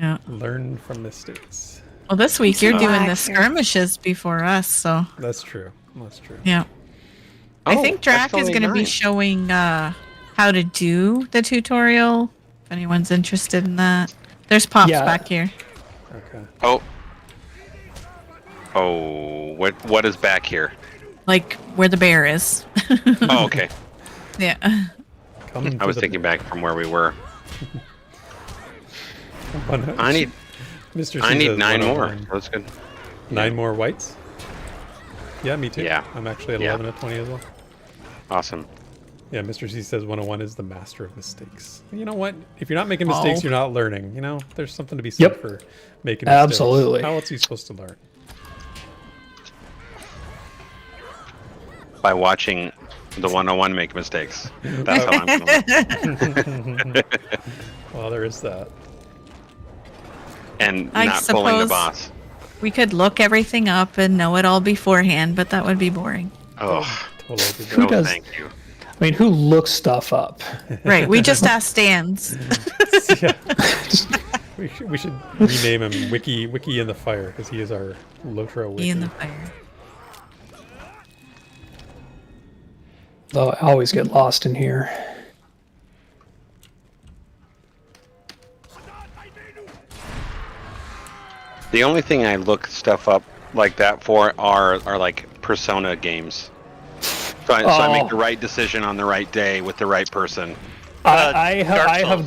yeah. Learn from mistakes. Well, this week you're doing the Relax here. skirmishes before us, so That's true. That's true. yeah. I Oh, think that's Drac is only going to be 9. showing how to do the tutorial. If anyone's interested in that, there's pops Yeah. back here. Okay. Oh, what is back here? Like where the bear is. Oh, okay. Yeah. Come I to was the thinking bear. back from where we were. One- I need Mr. C I need says 9 more. 101. That's good. 9 more whites? Yeah, me too. Yeah. I'm actually at Yeah. 11 at 20 as well. Awesome. Yeah, Mr. C says 101 is the master of mistakes. You know what? If you're not making mistakes, Oh. you're not learning. You know, there's something to be said Yep. for making mistakes. Absolutely. How else are you supposed to learn? By watching the 101 make mistakes. That's how I'm going. Well, there is that. And I not pulling the suppose- boss. We could look everything up and know it all beforehand, but that would be boring. Oh, Totally agree. Who no, does- thank you. I mean, who looks stuff up? Right, we just asked Stans. Yeah. we should rename him Wiki in the Fire because he is our LOTRO Wiki. Be in the fire. Though I always get lost in here. The only thing I look stuff up like that for are like Persona games. So I make the right decision on the right day with the right person. I have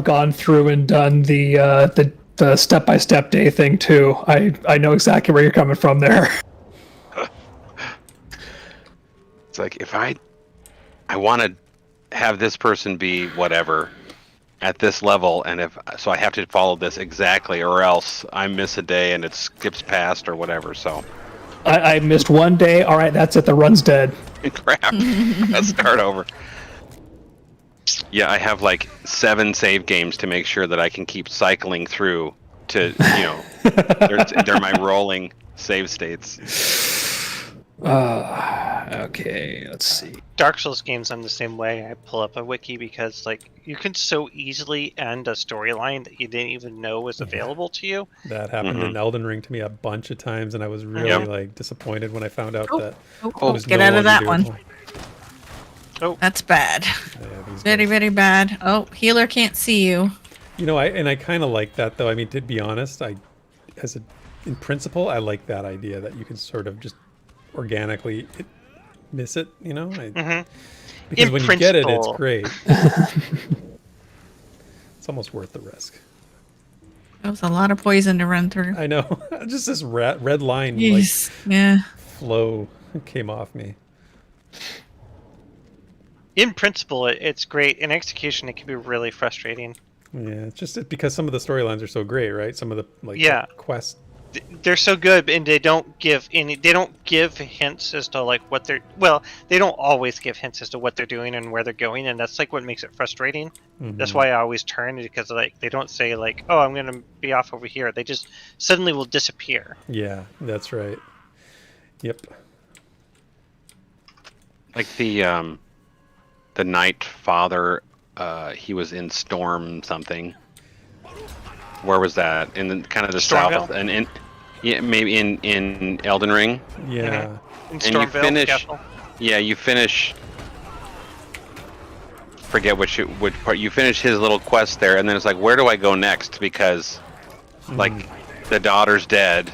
gone through and done the step-by-step day thing too. I know exactly where you're coming from there. It's like if I want to have this person be whatever at this level, and so I have to follow this exactly, or else I miss a day and it skips past or whatever. So I missed one day. All right, that's it. The run's dead. crap. Let's start over. Yeah, I have like 7 save games to make sure that I can keep cycling through to, they're my rolling save states. Okay, let's see. Dark Souls games, I'm the same way. I pull up a wiki because like you can so easily end a storyline that you didn't even know was available to you. That happened in Elden Ring to me a bunch of times, and I was really like disappointed when I found out that it was Get no out of that longer one. doable. Oh, That's bad. Yeah, these Very, guys- very bad. Oh, healer can't see you. I kind of like that though. I mean, to be honest, in principle, I like that idea that you can sort of just organically miss it. Because In when you get it, it's principle. great. It's almost worth the risk. That was a lot of poison to run through. I know. Just this red line Jeez. Yeah. flow came off me. in principle, it's great. In execution, it can be really frustrating. Yeah, it's just because some of the storylines are so great, right? Some of the Yeah. quests. They're so good, and they don't give hints as to like what they're. Well, they don't always give hints as to what they're doing and where they're going, and that's like what makes it frustrating. That's why I always turn, because like they don't say like, "Oh, I'm gonna be off over here." They just suddenly will disappear. Yeah, that's right. Yep. Like the Night Father, he was in Storm something. Where was that? In the, kind of the Stormville? south, and maybe in Elden Ring. Yeah. In And you Stormville, finish. Castle. Yeah, you finish. Forget which part. You finish his little quest there, and then it's like, where do I go next? Because, like, the daughter's dead,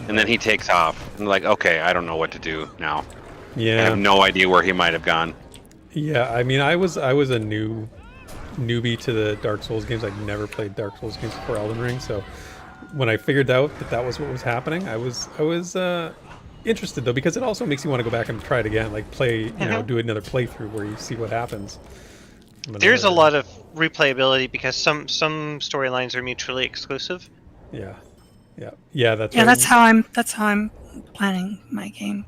and then he takes off, and like, okay, I don't know what to do now. I Yeah. have no idea where he might have gone. Yeah, I mean, I was a newbie to the Dark Souls games. I'd never played Dark Souls games before Elden Ring, so when I figured out that was what was happening, I was interested though, because it also makes you want to go back and try it again, like play, do another playthrough where you see what happens. There's a lot of replayability because some storylines are mutually exclusive. Yeah, that's Yeah, right. that's how I'm planning my game.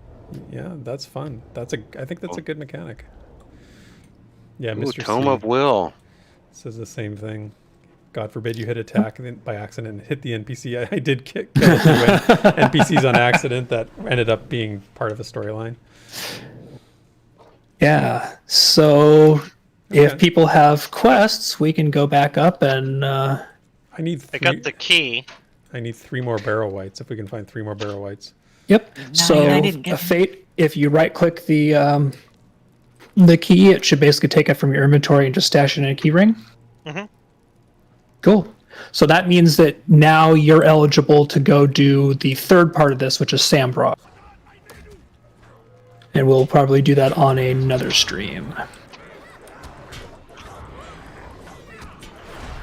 Yeah, that's fun. I think that's a good mechanic. Yeah, Ooh, Mr. Tome C of Will. says the same thing. God forbid you hit attack and then by accident and hit the NPC. I did kill a few NPCs on accident that ended up being part of the storyline. Yeah. So if Okay. people have quests, we can go back up and I need I three. got the key. I need 3 more barrel whites. If we can find 3 more barrel whites. yep. I So didn't get a fate. If you right click the key, it should basically take it from your inventory and just stash it in a key ring. Mhm. Cool. So that means that now you're eligible to go do the third part of this, which is Sambrock. And we'll probably do that on another stream.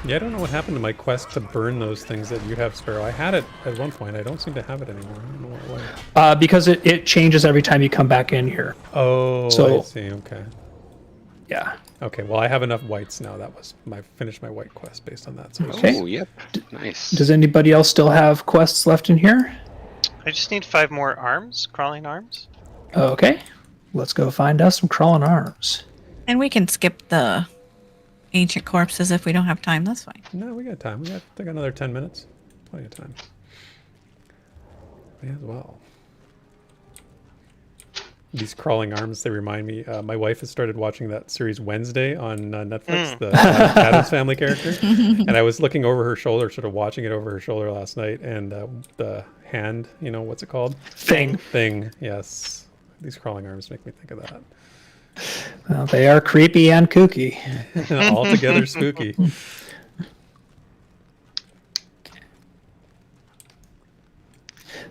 Yeah, I don't know what happened to my quest to burn those things that you have, Sparrow. I had it at one point. I don't seem to have it anymore. I don't know what it was. Because it changes every time you come back in here. Oh, So- I see. Okay. Yeah. Okay. Well, I have enough whites now. That was finished my white quest based on that. So Okay. Oh, yep. Nice. Does anybody else still have quests left in here? I just need 5 more arms, crawling arms. Okay. Let's go find us some crawling arms. And we can skip the ancient corpses if we don't have time. That's fine. No, we got time. I got another 10 minutes. Plenty of time. May as well. These crawling arms, they remind me. My wife has started watching that series Wednesday on Netflix, the Addams Family character. And I was looking over her shoulder, sort of watching it over her shoulder last night. And the hand, what's it called? Thing, yes. These crawling arms make me think of that. Well, they are creepy and kooky. Altogether spooky.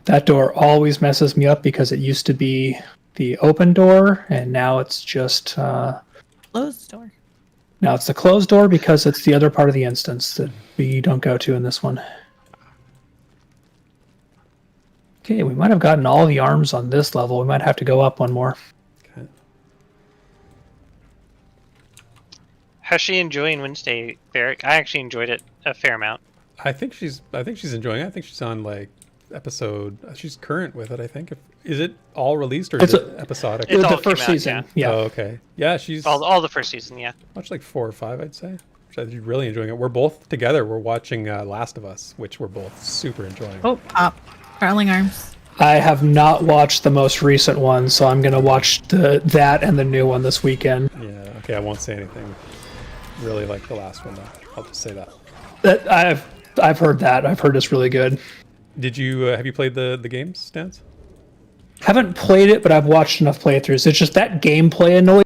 That door always messes me up because it used to be the open door, and now it's just Closed door. now it's the closed door because it's the other part of the instance that we don't go to in this one. Okay, we might have gotten all the arms on this level. We might have to go up one more. Okay. How's she enjoying Wednesday, Therek? I actually enjoyed it a fair amount. I think she's enjoying it. I think she's on like episode. She's current with it. I think. Is it all released or is it episodic? It's all the first came out, season. Yeah. Oh, okay. Yeah, she's All the first season, yeah. watched like 4 or 5, I'd say. She's really enjoying it. We're both together. We're watching Last of Us, which we're both super enjoying. Oh, pop. Crawling arms. I have not watched the most recent one, so I'm gonna watch that and the new one this weekend. Yeah. Okay. I won't say anything. Really like the last one though. I'll just say that. I've heard that. I've heard it's really good. Did you have you played the games, Stance? Haven't played it, but I've watched enough playthroughs. It's just that gameplay annoys.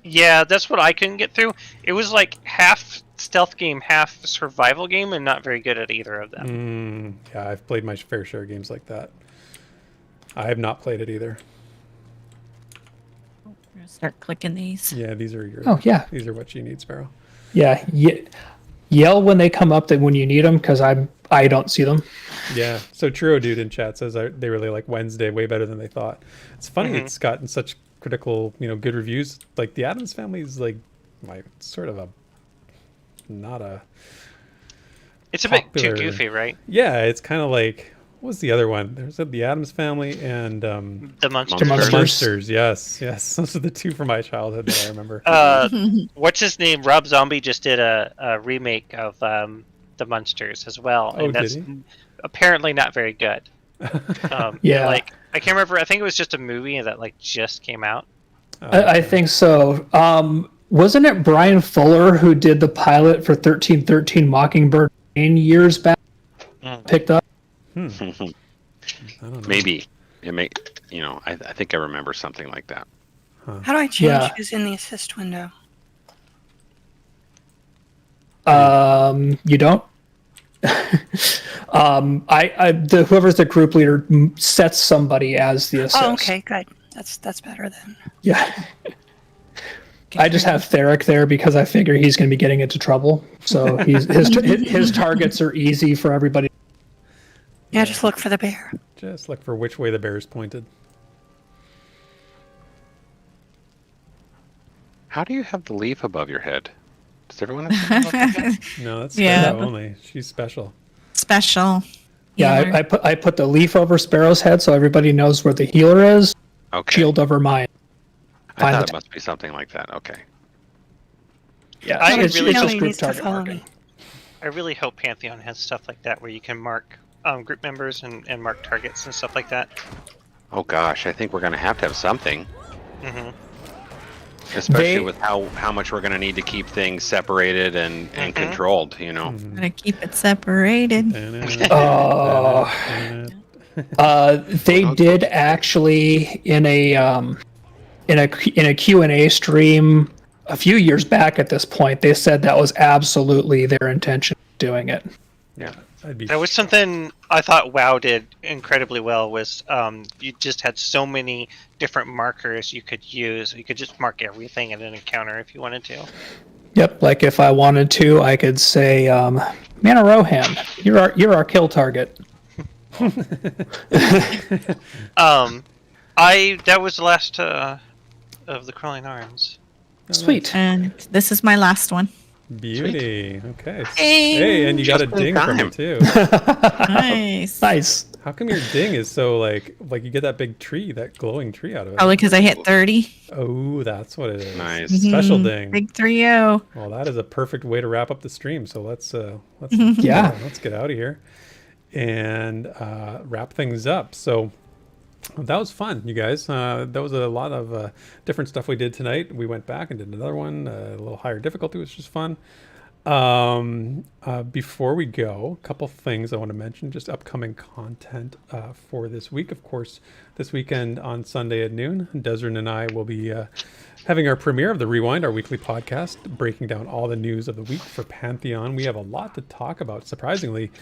Yeah, that's what I couldn't get through. It was like half stealth game, half survival game, and not very good at either of them. Yeah, I've played my fair share of games like that. I have not played it either. We're gonna start clicking these. Yeah, these are your. Oh yeah, These are what you need, Sparrow. yeah. Yell when they come up that when you need them, because I don't see them. Yeah. So Truro dude in chat says they really like Wednesday way better than they thought. It's funny it's gotten such critical, good reviews. Like the Addams Family is like sort of It's a bit popular. too goofy, right? Yeah, it's kind of like what was the other one? There's the Addams Family and The Monsters. The Monsters. The Monsters. Yes. Those are the two from my childhood that I remember. What's his name? Rob Zombie just did a remake of The Monsters as well, Oh, and that's did he? apparently not very good. Yeah. Like I can't remember. I think it was just a movie that like just came out. I think so. Wasn't it Brian Fuller who did the pilot for 1313 Mockingbird years back? Picked up. I don't know. Maybe it may. I think I remember something like that. How do I change Yeah. who's in the assist window? You don't. Whoever's the group leader sets somebody as the assist. Oh, okay, good. That's better then. Yeah. I just have Therek there because I figure he's going to be getting into trouble. So his targets are easy for everybody. Yeah, just look for the bear. Just look for which way the bear is pointed. How do you have the leaf above your head? Does everyone have something above their head? No, that's Yeah. Sparrow only. She's special. Special. Yeah, healer. I put the leaf over Sparrow's head so everybody knows where the healer is. Okay. Shield over mine. I Find thought the it must be something like that. Okay. Yeah, I it's, really it's hope just he group needs to target follow marking. me. I really hope Pantheon has stuff like that where you can mark group members and mark targets and stuff like that. Oh gosh, I think we're gonna have something, hmm especially They- with how much we're gonna need to keep things separated and controlled. Gotta keep it separated. They did actually in a Q&A stream a few years back at this point. They said that was absolutely their intention of doing it. Yeah, I'd be. That was something I thought WoW did incredibly well. Was you just had so many different markers you could use. You could just mark everything in an encounter if you wanted to. Yep, like if I wanted to, I could say, ManOfRohan, you're our kill target. That was the last of the crawling arms. Sweet. And this is my last one. Beauty. Okay. Hey. Hey, and you got a Just in ding from time. it too. Nice. Nice. How come your ding is so like you get that big tree, that glowing tree out of it? Probably because I hit 30. Oh, that's what it is. Nice. Special Mhm. ding. Big 3-0. Well, that is a perfect way to wrap up the stream. So let's Yeah. let's get out of here. and wrap things up. So that was fun, you guys. That was a lot of different stuff we did tonight. We went back and did another one, a little higher difficulty, which was fun. Before we go, a couple things I want to mention, just upcoming content for this week. Of course, this weekend on Sunday at noon, Desert and I will be having our premiere of The Rewind, our weekly podcast, breaking down all the news of the week for Pantheon. We have a lot to talk about, surprisingly,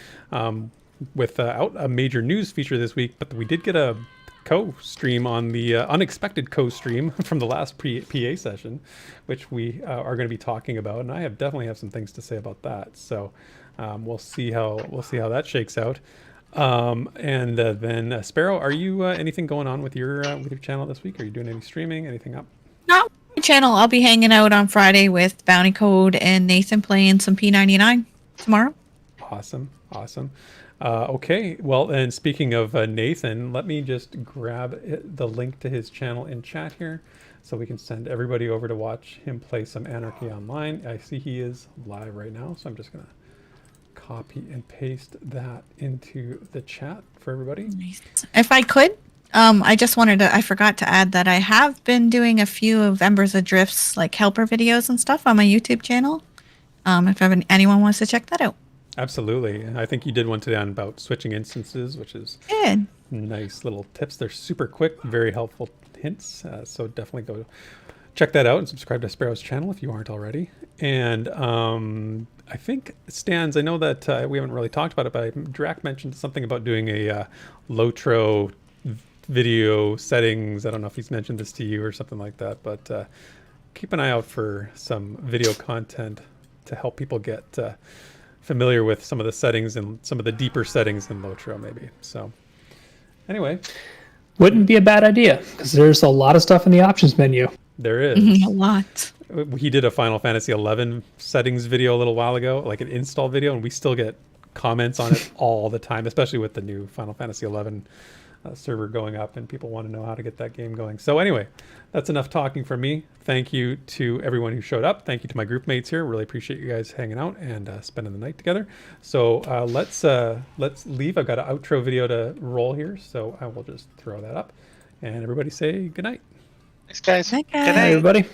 without a major news feature this week, but we did get a co-stream on the unexpected co-stream from the last PA session, which we are going to be talking about, and I definitely have some things to say about that. So we'll see how that shakes out. And then Sparrow, are you anything going on with your channel this week? Are you doing any streaming? Anything up? Not my channel. I'll be hanging out on Friday with Bounty Code and Nathan playing some P99 tomorrow. Awesome. Okay, well, and speaking of Nathan, let me just grab the link to his channel in chat here so we can send everybody over to watch him play some Anarchy Online. I see he is live right now, so I'm just going to copy and paste that into the chat for everybody. If I could, I just I forgot to add that I have been doing a few of Embers Adrift's like helper videos and stuff on my YouTube channel. If anyone wants to check that out. Absolutely. I think you did one today on about switching instances, which is good. Nice little tips. They're super quick, very helpful hints. So definitely go check that out and subscribe to Sparrow's channel if you aren't already. And I think Stans, I know that we haven't really talked about it, but Drac mentioned something about doing a LOTRO video settings. I don't know if he's mentioned this to you or something like that, but keep an eye out for some video content to help people get familiar with some of the settings and some of the deeper settings in LOTRO maybe. So anyway. Wouldn't be a bad idea because there's a lot of stuff in the options menu. There is. A lot. He did a Final Fantasy 11 settings video a little while ago, like an install video, and we still get comments on it all the time, especially with the new Final Fantasy 11 server going up and people want to know how to get that game going. So anyway, that's enough talking from me. Thank you to everyone who showed up. Thank you to my group mates here. Really appreciate you guys hanging out and spending the night together. So let's leave. I've got an outro video to roll here, so I will just throw that up. And everybody say good night. Thanks, guys. Good Good night. Hey, everybody.